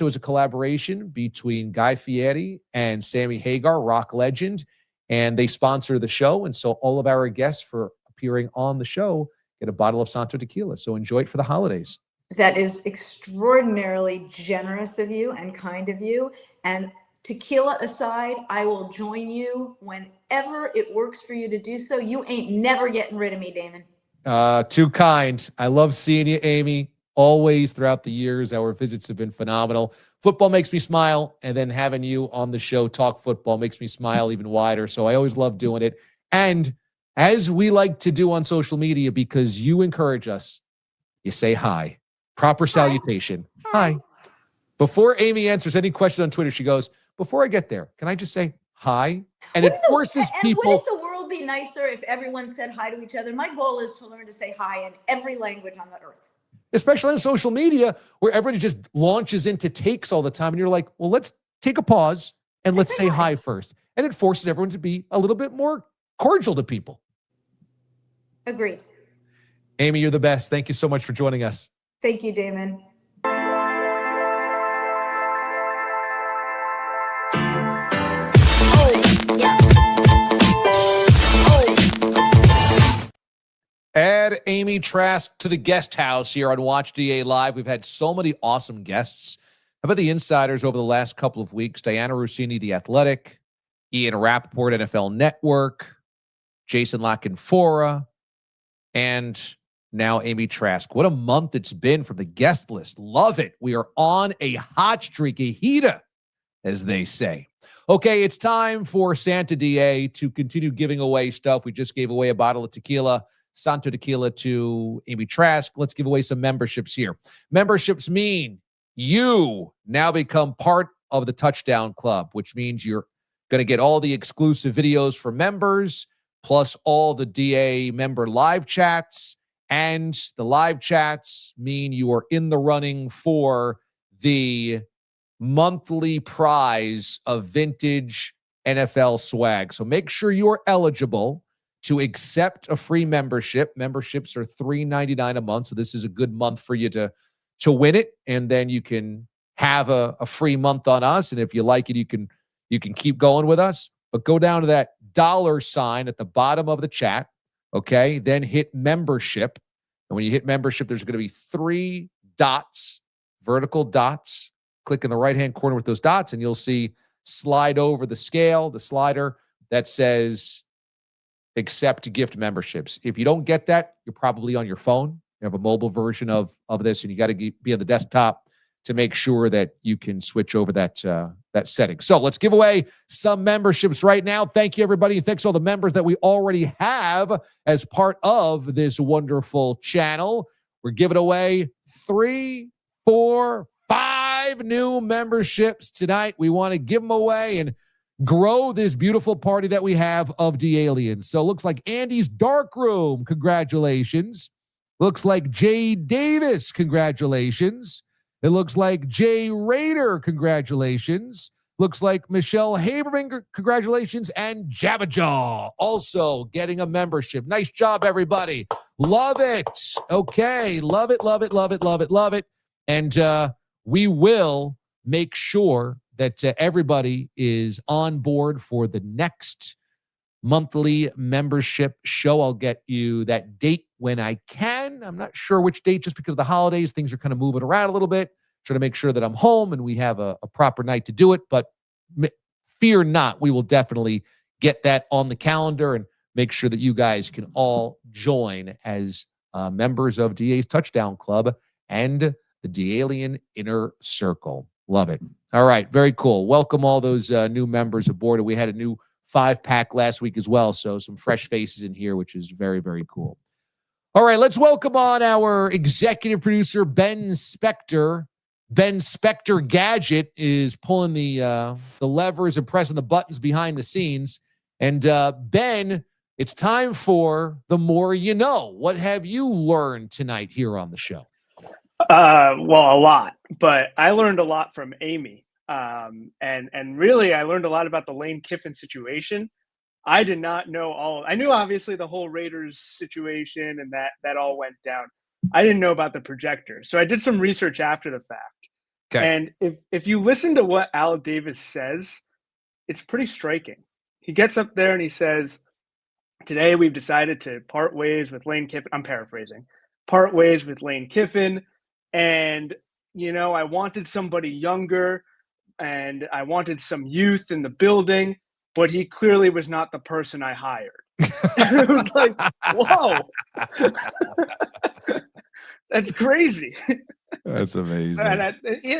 is a collaboration between Guy Fieri and Sammy Hagar, rock legend, and they sponsor the show. And so all of our guests for appearing on the show get a bottle of Santo Tequila. So enjoy it for the holidays. That is extraordinarily generous of you and kind of you. And tequila aside, I will join you whenever it works for you to do so. You ain't never getting rid of me, Damon. Too kind. I love seeing you, Amy. Always throughout the years, our visits have been phenomenal. Football makes me smile, and then having you on the show talk football makes me smile even wider. So I always love doing it. And as we like to do on social media, because you encourage us, you say hi. Proper salutation. Hi. Before Amy answers any question on Twitter, she goes, before I get there, can I just say hi? And it Wouldn't forces people. Wouldn't the world be nicer if everyone said hi to each other? My goal is to learn to say hi in every language on the earth. Especially on social media where everybody just launches into takes all the time. And you're like, well, let's take a pause and let's say hi first. And it forces everyone to be a little bit more cordial to people. Agreed. Amy, you're the best. Thank you so much for joining us. Thank you, Damon. Add Amy Trask to the guest house here on Watch DA Live. We've had so many awesome guests. How about the insiders over the last couple of weeks? Diana Rossini, The Athletic, Ian Rappaport, NFL Network, Jason Lockenfora, and now Amy Trask. What a month it's been from the guest list. Love it. We are on a hot streak, a heater, as they say. Okay, it's time for Santa DA to continue giving away stuff. We just gave away a bottle of tequila, Santo Tequila, to Amy Trask. Let's give away some memberships here. Memberships mean you now become part of the Touchdown Club, which means you're going to get all the exclusive videos for members, plus all the DA member live chats. And the live chats mean you are in the running for the monthly prize of vintage NFL swag. So make sure you are eligible to accept a free membership. Memberships are $3.99 a month. So this is a good month for you to win it. And then you can have a free month on us. And if you like it, you can keep going with us. But go down to that $sign at the bottom of the chat. Okay. Then hit membership. And when you hit membership, there's going to be 3 dots, vertical dots. Click in the right-hand corner with those dots, and you'll see slide over the scale, the slider that says accept gift memberships. If you don't get that, you're probably on your phone. You have a mobile version of this, and you got to be on the desktop to make sure that you can switch over that setting. So let's give away some memberships right now. Thank you, everybody. And thanks to all the members that we already have as part of this wonderful channel. We're giving away 3, 4, 5 new memberships tonight. We want to give them away and grow this beautiful party that we have of the aliens. So it looks like Andy's Dark Room. Congratulations. Looks like Jay Davis. Congratulations. It looks like Jay Rader. Congratulations. Looks like Michelle Haberman. Congratulations. And Jabbajaw also getting a membership. Nice job, everybody. Love it. Okay. Love it, love it, love it, love it, love it. And we will make sure that everybody is on board for the next monthly membership show. I'll get you that date when I can. I'm not sure which date, just because of the holidays, things are kind of moving around a little bit. Trying to make sure that I'm home and we have a proper night to do it. But fear not, we will definitely get that on the calendar and make sure that you guys can all join as members of DA's Touchdown Club and the D-Alien Inner Circle. Love it. All right. Very cool. Welcome all those new members aboard. We had a new 5-pack last week as well. So some fresh faces in here, which is very, very cool. All right. Let's welcome on our executive producer, Ben Spector. Ben Spector Gadget is pulling the levers and pressing the buttons behind the scenes. And Ben, it's time for The More You Know. What have you learned tonight here on the show? Well, a lot, but I learned a lot from Amy. And really, I learned a lot about the Lane Kiffin situation. I did not know I knew obviously the whole Raiders situation and that all went down. I didn't know about the projector. So I did some research after the fact. Okay. And if you listen to what Al Davis says, it's pretty striking. He gets up there and he says, today we've decided to part ways with Lane Kiffin. I'm paraphrasing. Part ways with Lane Kiffin. And, I wanted somebody younger and I wanted some youth in the building, but he clearly was not the person I hired. It was like, whoa, that's crazy. That's amazing. So, and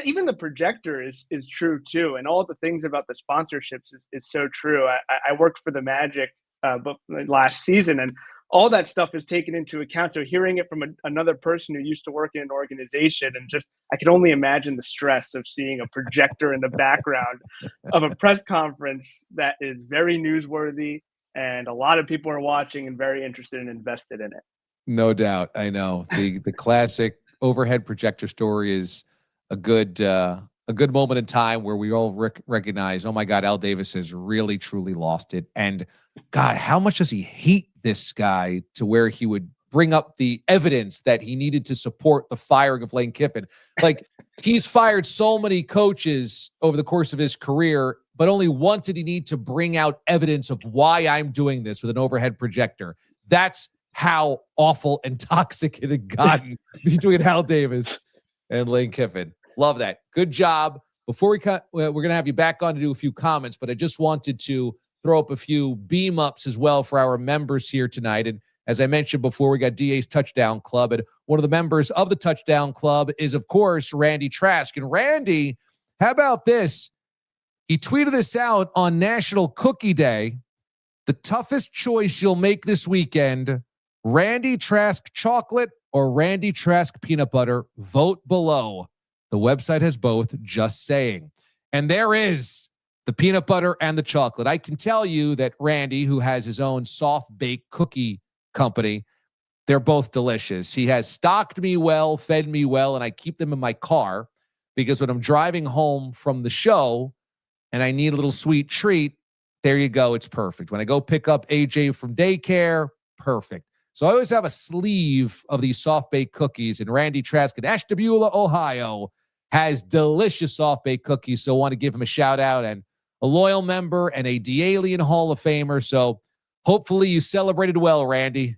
even the projector is true too. And all the things about the sponsorships is so true. I worked for the Magic last season, and all that stuff is taken into account. So hearing it from another person who used to work in an organization, and just I can only imagine the stress of seeing a projector in the background of a press conference that is very newsworthy, and a lot of people are watching and very interested and invested in it. No doubt. I know the classic overhead projector story is a good moment in time where we all recognize, oh my God, Al Davis has really truly lost it. And God, how much does he hate this guy to where he would bring up the evidence that he needed to support the firing of Lane Kiffin? Like, he's fired so many coaches over the course of his career, but only once did he need to bring out evidence of why I'm doing this with an overhead projector. That's how awful and toxic it had gotten between Al Davis and Lane Kiffin. Love that. Good job. Before we cut, we're going to have you back on to do a few comments, but I just wanted to throw up a few beam ups as well for our members here tonight. And as I mentioned before, we got DA's Touchdown Club, and one of the members of the Touchdown Club is, of course, Randy Trask. And Randy, how about this? He tweeted this out on National Cookie Day. The toughest choice you'll make this weekend: Randy Trask chocolate or Randy Trask peanut butter. Vote below. The website has both, just saying. And there is the peanut butter and the chocolate. I can tell you that Randy, who has his own soft baked cookie company, they're both delicious. He has stocked me well, fed me well, and I keep them in my car because when I'm driving home from the show and I need a little sweet treat, there you go. It's perfect. When I go pick up AJ from daycare, perfect. So I always have a sleeve of these soft-baked cookies, and Randy Trask in Ashtabula, Ohio, has delicious soft-baked cookies, so I want to give him a shout-out, and a loyal member and a D-Alien Hall of Famer, so hopefully you celebrated well, Randy.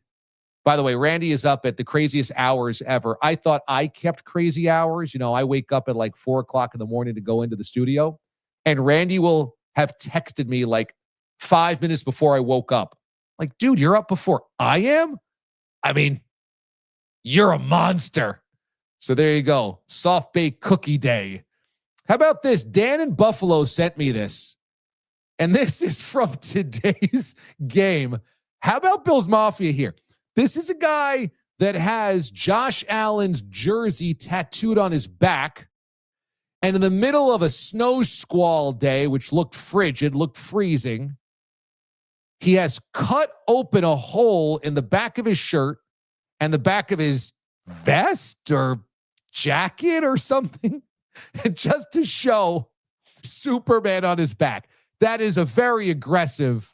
By the way, Randy is up at the craziest hours ever. I thought I kept crazy hours. You know, I wake up at like 4 o'clock in the morning to go into the studio, and Randy will have texted me like 5 minutes before I woke up. Like, dude, you're up before I am? I mean, you're a monster. So there you go. Soft baked cookie day. How about this? Dan in Buffalo sent me this. And this is from today's game. How about Bills Mafia here? This is a guy that has Josh Allen's jersey tattooed on his back. And in the middle of a snow squall day, which looked frigid, looked freezing, he has cut open a hole in the back of his shirt and the back of his vest or jacket or something, just to show Superman on his back. That is a very aggressive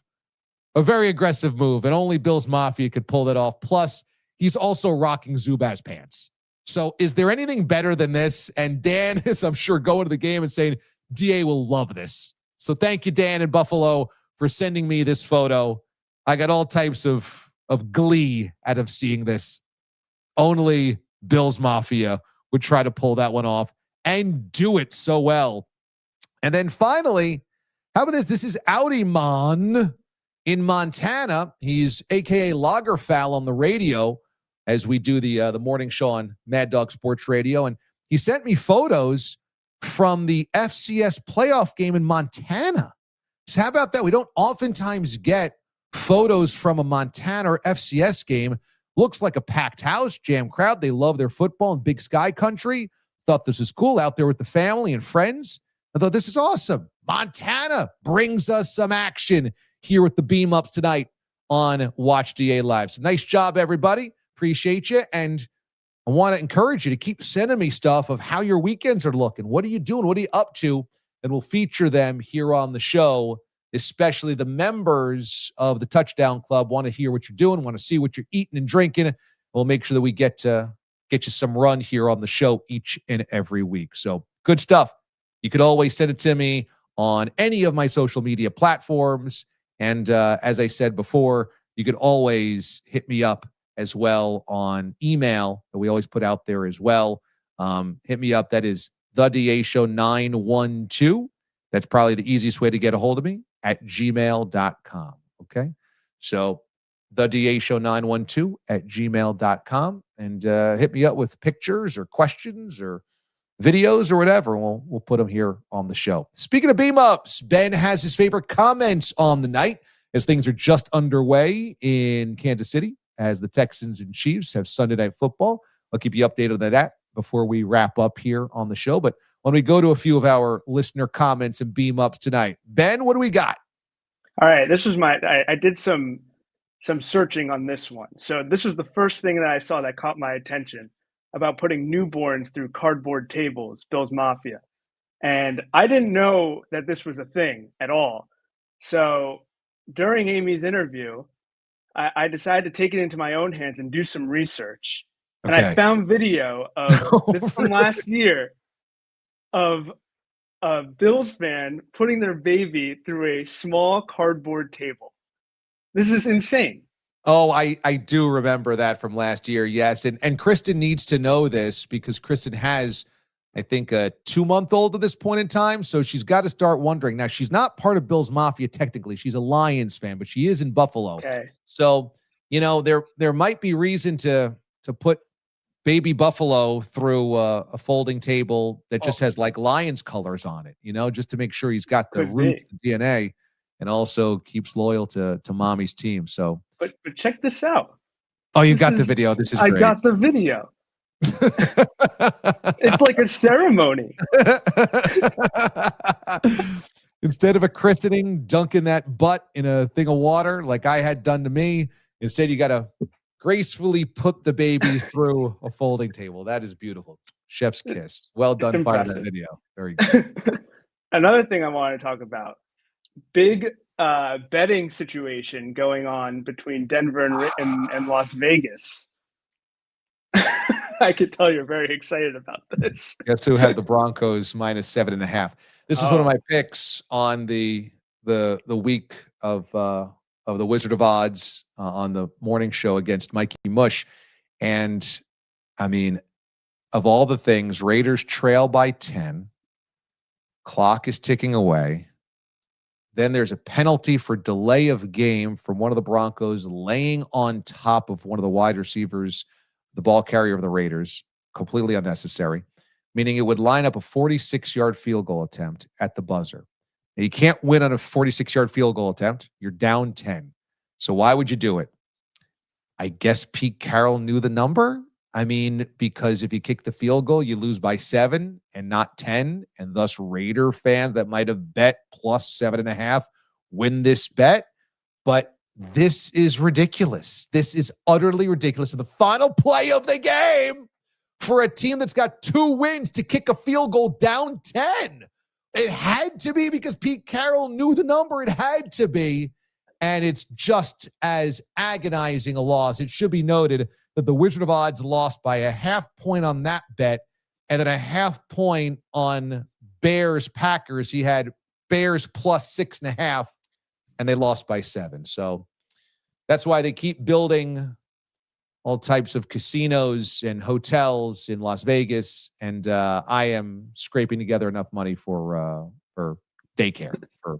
move, and only Bills Mafia could pull that off. Plus, he's also rocking Zubaz pants. So is there anything better than this? And Dan is, I'm sure, going to the game and saying, DA will love this. So thank you, Dan in Buffalo, for sending me this photo. I got all types of glee out of seeing this. Only Bills Mafia would try to pull that one off and do it so well. And then finally, how about this? This is Audi Man in Montana. He's AKA Lagerfowl on the radio as we do the morning show on Mad Dog Sports Radio. And he sent me photos from the FCS playoff game in Montana. So how about that? We don't oftentimes get photos from a Montana or FCS game. Looks like a packed house, jam crowd. They love their football in Big Sky Country. Thought this was cool out there with the family and friends. I thought this is awesome. Montana brings us some action here with the beam ups tonight on Watch DA Live. So nice job, everybody. Appreciate you. And I want to encourage you to keep sending me stuff of how your weekends are looking. What are you doing? What are you up to? And we'll feature them here on the show, especially the members of the Touchdown Club want to hear what you're doing, want to see what you're eating and drinking. We'll make sure that we get you some run here on the show each and every week. So good stuff. You could always send it to me on any of my social media platforms. And as I said before, you could always hit me up as well on email that we always put out there as well. Hit me up. That is thedashow912. That's probably the easiest way to get a hold of me at gmail.com. Okay. So thedashow912 at gmail.com, and hit me up with pictures or questions or videos or whatever. We'll put them here on the show. Speaking of beam ups, Ben has his favorite comments on the night as things are just underway in Kansas City. as the Texans and Chiefs have Sunday Night Football. I'll keep you updated on that before we wrap up here on the show. But when we go to a few of our listener comments and beam ups tonight, Ben, what do we got? All right, this was I did some searching on this one. So this was the first thing that I saw that caught my attention about putting newborns through cardboard tables, Bills Mafia. And I didn't know that this was a thing at all. So during Amy's interview, I decided to take it into my own hands and do some research. And I found video of this from last year of a Bills fan putting their baby through a small cardboard table. This is insane. Oh, I do remember that from last year. Yes. And Kristen needs to know this because Kristen has, I think, a 2-month-old at this point in time. So she's got to start wondering. Now, she's not part of Bills Mafia technically. She's a Lions fan, but she is in Buffalo. Okay. So, there might be reason to put baby Buffalo through a folding table that just has like Lions colors on it, just to make sure he's got the roots, the DNA, and also keeps loyal to mommy's team. So, but check this out. Oh, you got the video. This is great. I got the video. It's like a ceremony. Instead of a christening, dunking that butt in a thing of water like I had done to me, instead you got to gracefully put the baby through a folding table. That is beautiful. Chef's kiss. Well done finding that video. Very good. Another thing I want to talk about, big betting situation going on between Denver and Las Vegas. I could tell you're very excited about this. Guess who had the Broncos -7.5? This was one of my picks on the week of the Wizard of Odds on the morning show against Mikey Mush. And I mean, of all the things, Raiders trail by 10. Clock is ticking away. Then there's a penalty for delay of game from one of the Broncos laying on top of one of the wide receivers, the ball carrier of the Raiders, completely unnecessary, meaning it would line up a 46-yard field goal attempt at the buzzer. Now, you can't win on a 46-yard field goal attempt. You're down 10. So why would you do it? I guess Pete Carroll knew the number. I mean, because if you kick the field goal, you lose by 7 and not 10. And thus Raider fans that might have bet +7.5 win this bet. But this is ridiculous. This is utterly ridiculous. And the final play of the game for a team that's got 2 wins to kick a field goal down 10. It had to be because Pete Carroll knew the number. It had to be. And it's just as agonizing a loss. It should be noted that the Wizard of Odds lost by a 0.5 point on that bet and then a 0.5 point on Bears Packers. He had Bears +6.5 and they lost by 7. So that's why they keep building all types of casinos and hotels in Las Vegas. And I am scraping together enough money for daycare for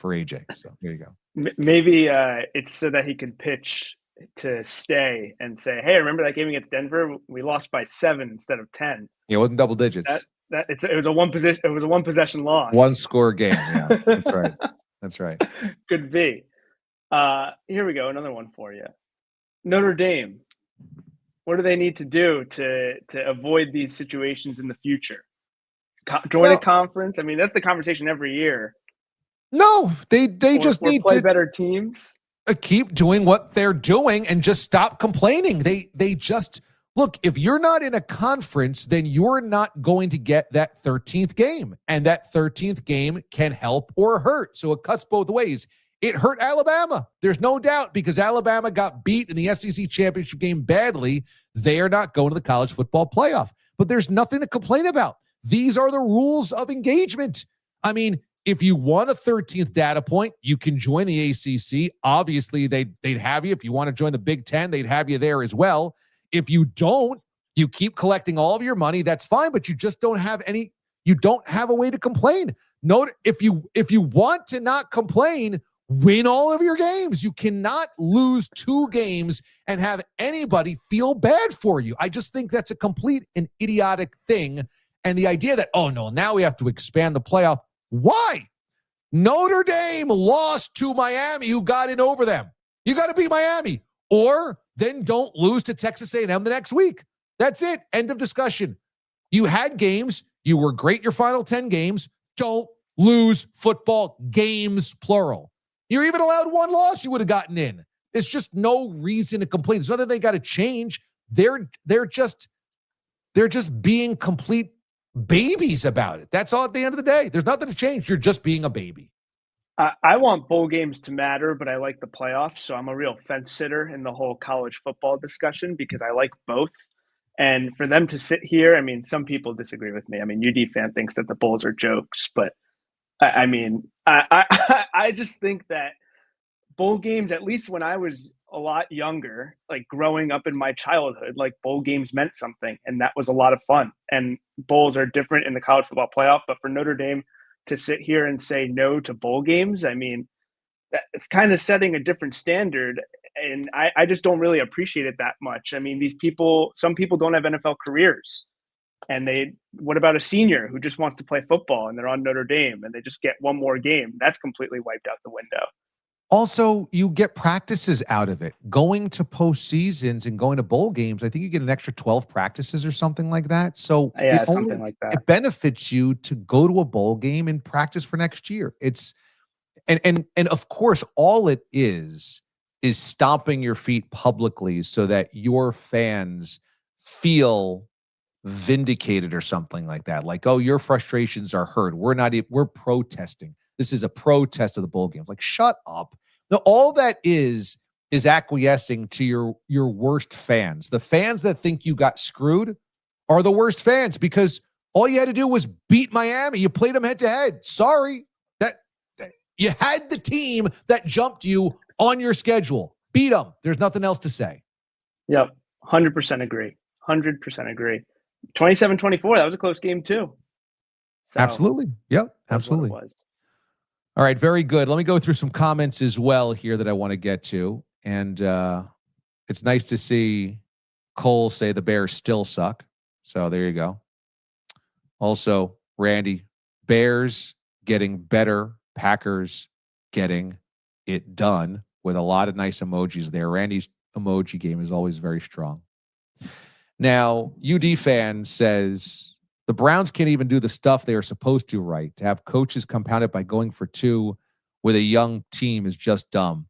AJ. So there you go. Maybe it's so that he can pitch to stay and say, "Hey, remember that game against Denver? We lost by 7 instead of 10." Yeah, it wasn't double digits. It was a one possession loss. 1 score game. Yeah, that's right. That's right. Could be. Here we go. Another one for you. Notre Dame. What do they need to do to avoid these situations in the future? Join a conference? I mean, that's the conversation every year. No, they just need play to better teams. Keep doing what they're doing and just stop complaining. They just look, if you're not in a conference, then you're not going to get that 13th game. And that 13th game can help or hurt. So it cuts both ways. It hurt Alabama. There's no doubt because Alabama got beat in the SEC championship game badly. They are not going to the college football playoff. But there's nothing to complain about. These are the rules of engagement. I mean, if you want a 13th data point, you can join the ACC. Obviously, they'd have you. If you want to join the Big Ten, they'd have you there as well. If you don't, you keep collecting all of your money. That's fine, but you just don't have any. You don't have a way to complain. Note if you want to not complain, win all of your games. You cannot lose 2 games and have anybody feel bad for you. I just think that's a complete and idiotic thing. And the idea that, oh no, now we have to expand the playoff. Why? Notre Dame lost to Miami, who got in over them. You got to beat Miami. Or then don't lose to Texas A&M the next week. That's it. End of discussion. You had games. You were great your final 10 games. Don't lose football games, plural. You're even allowed one loss, you would have gotten in. There's just no reason to complain. There's nothing they got to change. They're just being complete babies about it. That's all at the end of the day. There's nothing to change. You're just being a baby. I want bowl games to matter, but I like the playoffs. So I'm a real fence sitter in the whole college football discussion because I like both. And for them to sit here, I mean, some people disagree with me. I mean, UD fan thinks that the bowls are jokes, but I just think that bowl games, at least when I was a lot younger, like growing up in my childhood, like bowl games meant something, and that was a lot of fun. And bowls are different in the college football playoff, but for Notre Dame to sit here and say no to bowl games, I mean, it's kind of setting a different standard. And I just don't really appreciate it that much. I mean, some people don't have NFL careers. And what about a senior who just wants to play football and they're on Notre Dame and they just get one more game? That's completely wiped out the window. Also, you get practices out of it. Going to postseasons and going to bowl games, I think you get an extra 12 practices or something like that. So yeah, something like that. It benefits you to go to a bowl game and practice for next year. And of course, all it is stomping your feet publicly so that your fans feel vindicated or something like that. Like, oh, your frustrations are heard. We're protesting. This is a protest of the bowl games. Like, shut up. No, all that is acquiescing to your worst fans. The fans that think you got screwed are the worst fans because all you had to do was beat Miami. You played them head to head. Sorry. That you had the team that jumped you on your schedule. Beat them. There's nothing else to say. Yep. 100% agree. 100% agree. 27-24, that was a close game too. So, absolutely. Yep. Absolutely. All right. Very good. Let me go through some comments as well here that I want to get to. And it's nice to see Cole say the Bears still suck. So there you go. Also, Randy, Bears getting better, Packers getting it done, with a lot of nice emojis there. Randy's emoji game is always very strong. Now, UD fan says the Browns can't even do the stuff they are supposed to right. To have coaches compounded by going for 2 with a young team is just dumb.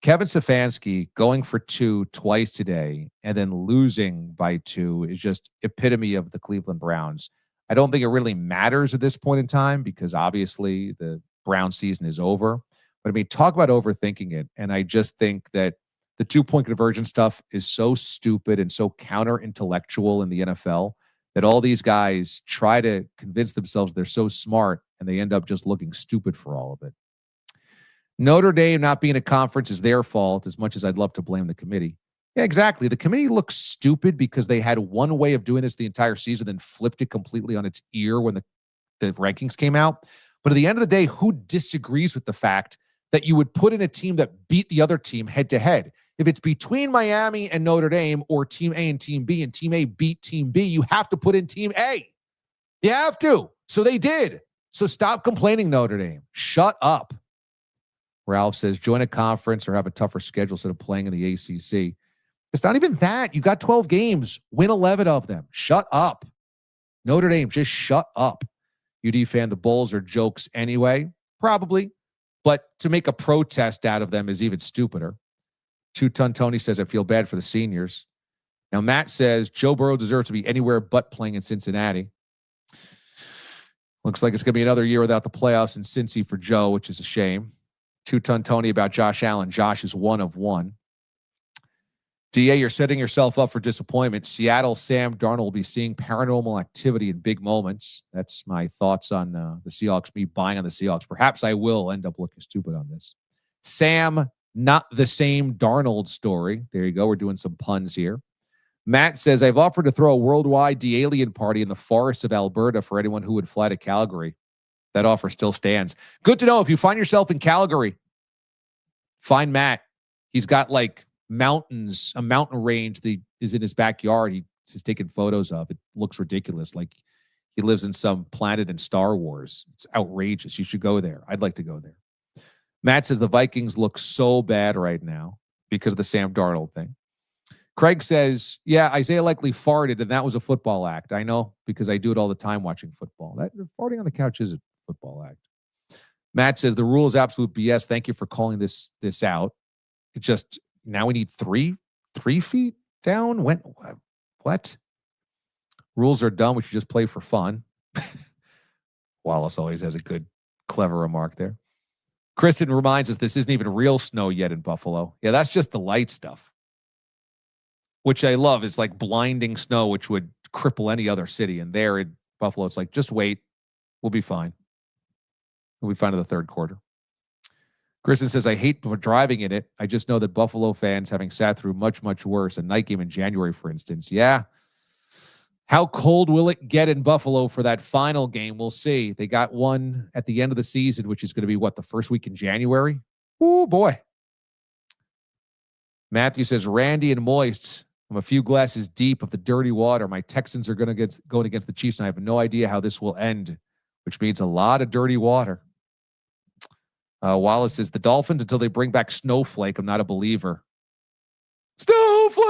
Kevin Stefanski going for 2 twice today and then losing by 2 is just epitome of the Cleveland Browns. I don't think it really matters at this point in time because obviously the Brown season is over. But I mean, talk about overthinking it. And I just think that the 2-point conversion stuff is so stupid and so counter-intellectual in the NFL that all these guys try to convince themselves they're so smart and they end up just looking stupid for all of it. Notre Dame not being a conference is their fault as much as I'd love to blame the committee. Yeah, exactly. The committee looks stupid because they had one way of doing this the entire season, then flipped it completely on its ear when the rankings came out. But at the end of the day, who disagrees with the fact that you would put in a team that beat the other team head to head? If it's between Miami and Notre Dame or Team A and Team B, and Team A beat Team B, you have to put in Team A. You have to. So they did. So stop complaining, Notre Dame. Shut up. Ralph says, join a conference or have a tougher schedule instead of playing in the ACC. It's not even that. You got 12 games. Win 11 of them. Shut up. Notre Dame, just shut up. UD fan, the Bulls are jokes anyway. Probably. But to make a protest out of them is even stupider. 2-Ton Tony says, I feel bad for the seniors. Now, Matt says, Joe Burrow deserves to be anywhere but playing in Cincinnati. Looks like it's going to be another year without the playoffs in Cincy for Joe, which is a shame. 2-Ton Tony about Josh Allen. Josh is 1 of 1. DA, you're setting yourself up for disappointment. Seattle Sam Darnold will be seeing paranormal activity in big moments. That's my thoughts on the Seahawks, me buying on the Seahawks. Perhaps I will end up looking stupid on this. Sam, not the same Darnold story. There you go. We're doing some puns here. Matt says, I've offered to throw a worldwide de-alien party in the forests of Alberta for anyone who would fly to Calgary. That offer still stands. Good to know. If you find yourself in Calgary, find Matt. He's got like mountains, a mountain range that is in his backyard. He's taking photos of. It looks ridiculous. Like he lives in some planet in Star Wars. It's outrageous. You should go there. I'd like to go there. Matt says the Vikings look so bad right now because of the Sam Darnold thing. Craig says, yeah, Isaiah likely farted, and that was a football act. I know, because I do it all the time watching football. That farting on the couch is a football act. Matt says, the rule is absolute BS. Thank you for calling this out. It just, now we need 3 feet down? What? Rules are dumb. We should just play for fun. Wallace always has a good, clever remark there. Kristen reminds us this isn't even real snow yet in Buffalo. Yeah, that's just the light stuff, which I love. Is like blinding snow, which would cripple any other city. And there in Buffalo, it's like, just wait. We'll be fine. We'll be fine in the third quarter. Kristen says, I hate driving in it. I just know that Buffalo fans, having sat through much, much worse, a night game in January, for instance. Yeah. How cold will it get in Buffalo for that final game? We'll see. They got one at the end of the season, which is going to be, the first week in January? Oh, boy. Matthew says, Randy and Moist, I'm a few glasses deep of the dirty water. My Texans are going against the Chiefs, and I have no idea how this will end, which means a lot of dirty water. Wallace says, the Dolphins until they bring back Snowflake. I'm not a believer. Snowflake!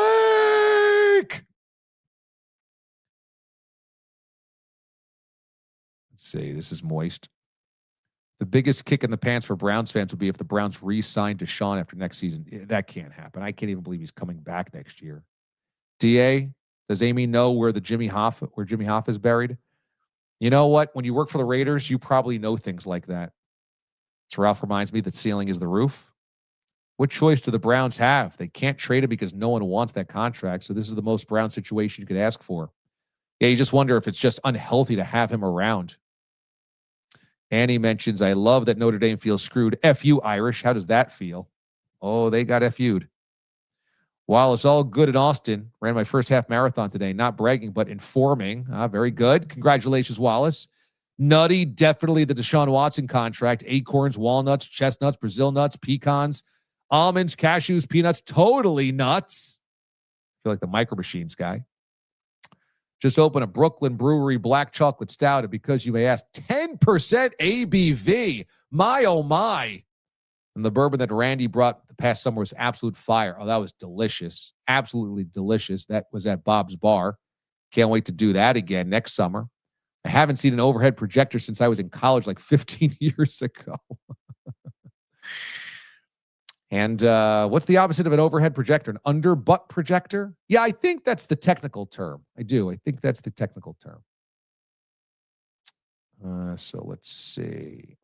Let's see. This is Moist. The biggest kick in the pants for Browns fans would be if the Browns re-signed Deshaun after next season. That can't happen. I can't even believe he's coming back next year. DA, does Amy know where Jimmy Hoff is buried? You know what? When you work for the Raiders, you probably know things like that. So Ralph reminds me that ceiling is the roof. What choice do the Browns have? They can't trade him because no one wants that contract. So this is the most Brown situation you could ask for. Yeah, you just wonder if it's just unhealthy to have him around. Annie mentions, I love that Notre Dame feels screwed. F you, Irish. How does that feel? Oh, they got FU'd. While it's all good in Austin, ran my first half marathon today. Not bragging, but informing. Very good. Congratulations, Wallace. Nutty, definitely the Deshaun Watson contract. Acorns, walnuts, chestnuts, Brazil nuts, pecans, almonds, cashews, peanuts. Totally nuts. I feel like the Micro Machines guy. Just open a Brooklyn Brewery black chocolate stout. And because you may ask, 10% ABV. My, oh my. And the bourbon that Randy brought the past summer was absolute fire. Oh, that was delicious. Absolutely delicious. That was at Bob's Bar. Can't wait to do that again next summer. I haven't seen an overhead projector since I was in college like 15 years ago. And what's the opposite of an overhead projector? An under-butt projector? Yeah, I think that's the technical term. I do. I think that's the technical term. So let's see.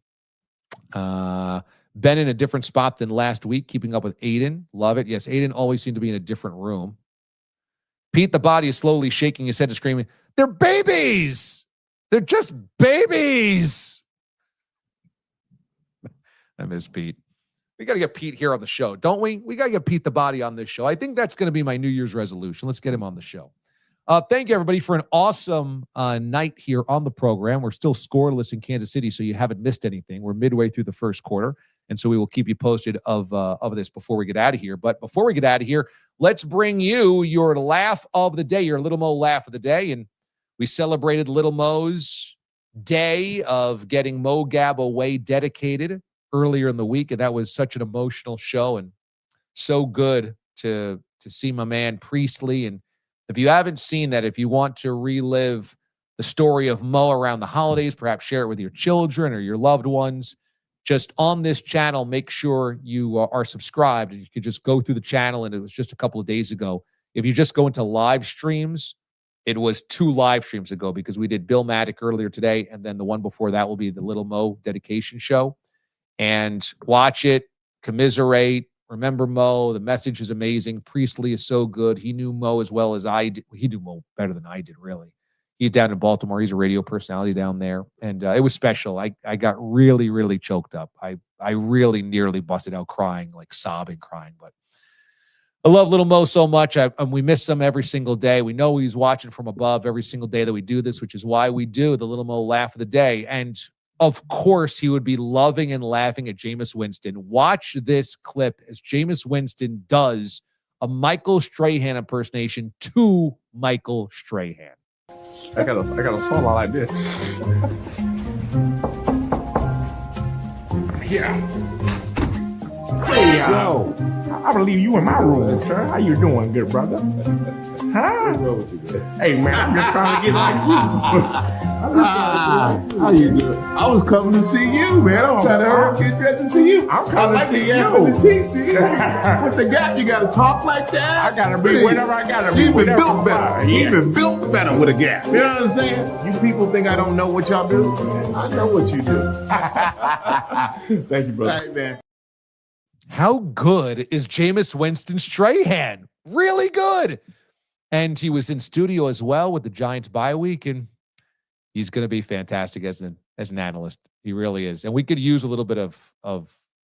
Ben in a different spot than last week, keeping up with Aiden. Love it. Yes, Aiden always seemed to be in a different room. Pete, the body is slowly shaking his head and screaming, they're babies! They're just babies! I miss Pete. We got to get Pete here on the show, don't we? We got to get Pete the body on this show. I think that's going to be my New Year's resolution. Let's get him on the show. Thank you, everybody, for an awesome night here on the program. We're still scoreless in Kansas City, so you haven't missed anything. We're midway through the first quarter, and so we will keep you posted of this before we get out of here. But before we get out of here, let's bring you your laugh of the day, your Little Mo laugh of the day. And we celebrated Little Mo's day of getting Mo Gab away dedicated earlier in the week, and that was such an emotional show and so good to see my man Priestley. And if you haven't seen that, if you want to relive the story of Mo around the holidays, perhaps share it with your children or your loved ones, just on this channel, make sure you are subscribed. You can just go through the channel, and it was just a couple of days ago. If you just go into live streams, it was 2 live streams ago because we did Bill Maddock earlier today, and then the one before that will be the Little Mo dedication show. And watch it, commiserate, remember Mo. The message is amazing. Priestley is so good. He knew Mo as well as I did. He knew Mo better than I did, really. He's down in Baltimore. He's a radio personality down there. And it was special. I got really, really choked up. I really nearly busted out crying, like sobbing, crying. But I love Little Mo so much. And we miss him every single day. We know he's watching from above every single day that we do this, which is why we do the Little Mo laugh of the day. And of course, he would be loving and laughing at Jameis Winston. Watch this clip as Jameis Winston does a Michael Strahan impersonation to Michael Strahan. I got a song like this. Yeah. Hey. Yo, I believe you in my room, sir. How you doing, good brother? Huh? Hey, man, I'm just trying to get like you. How you doing? I was coming to see you, man. I'm trying to get ready to see you. I'm coming to see you. To teach you. What the guy? You got to talk like that? I got to be whatever I got to be. You've been built better. Yeah. You've been built better with a gap. You know what I'm saying? You people think I don't know what y'all do? I know what you do. Thank you, brother. All right, man. How good is Jameis Winston Strahan? Really good. And he was in studio as well with the Giants bye week, and he's going to be fantastic as an analyst. He really is. And we could use a little bit of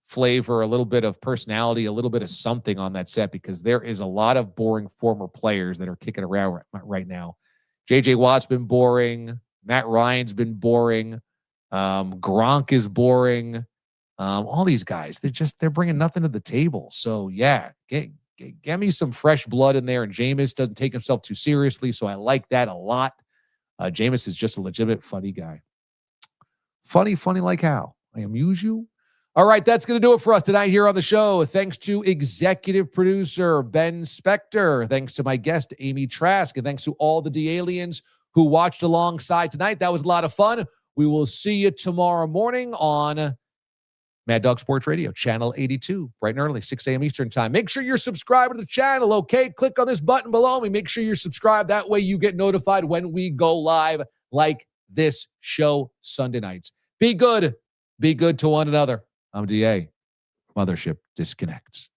flavor, a little bit of personality, a little bit of something on that set, because there is a lot of boring former players that are kicking around right now. J.J. Watt's been boring. Matt Ryan's been boring. Gronk is boring. All these guys, they're bringing nothing to the table. So, yeah, get me some fresh blood in there. And Jameis doesn't take himself too seriously, so I like that a lot. Jameis is just a legitimate funny guy. Funny like how? I amuse you? All right, that's going to do it for us tonight here on the show. Thanks to executive producer Ben Spector. Thanks to my guest, Amy Trask. And thanks to all the D-Aliens who watched alongside tonight. That was a lot of fun. We will see you tomorrow morning on Mad Dog Sports Radio, Channel 82, bright and early, 6 a.m. Eastern Time. Make sure you're subscribed to the channel, okay? Click on this button below me. Make sure you're subscribed. That way you get notified when we go live like this show Sunday nights. Be good. Be good to one another. I'm DA. Mothership disconnects.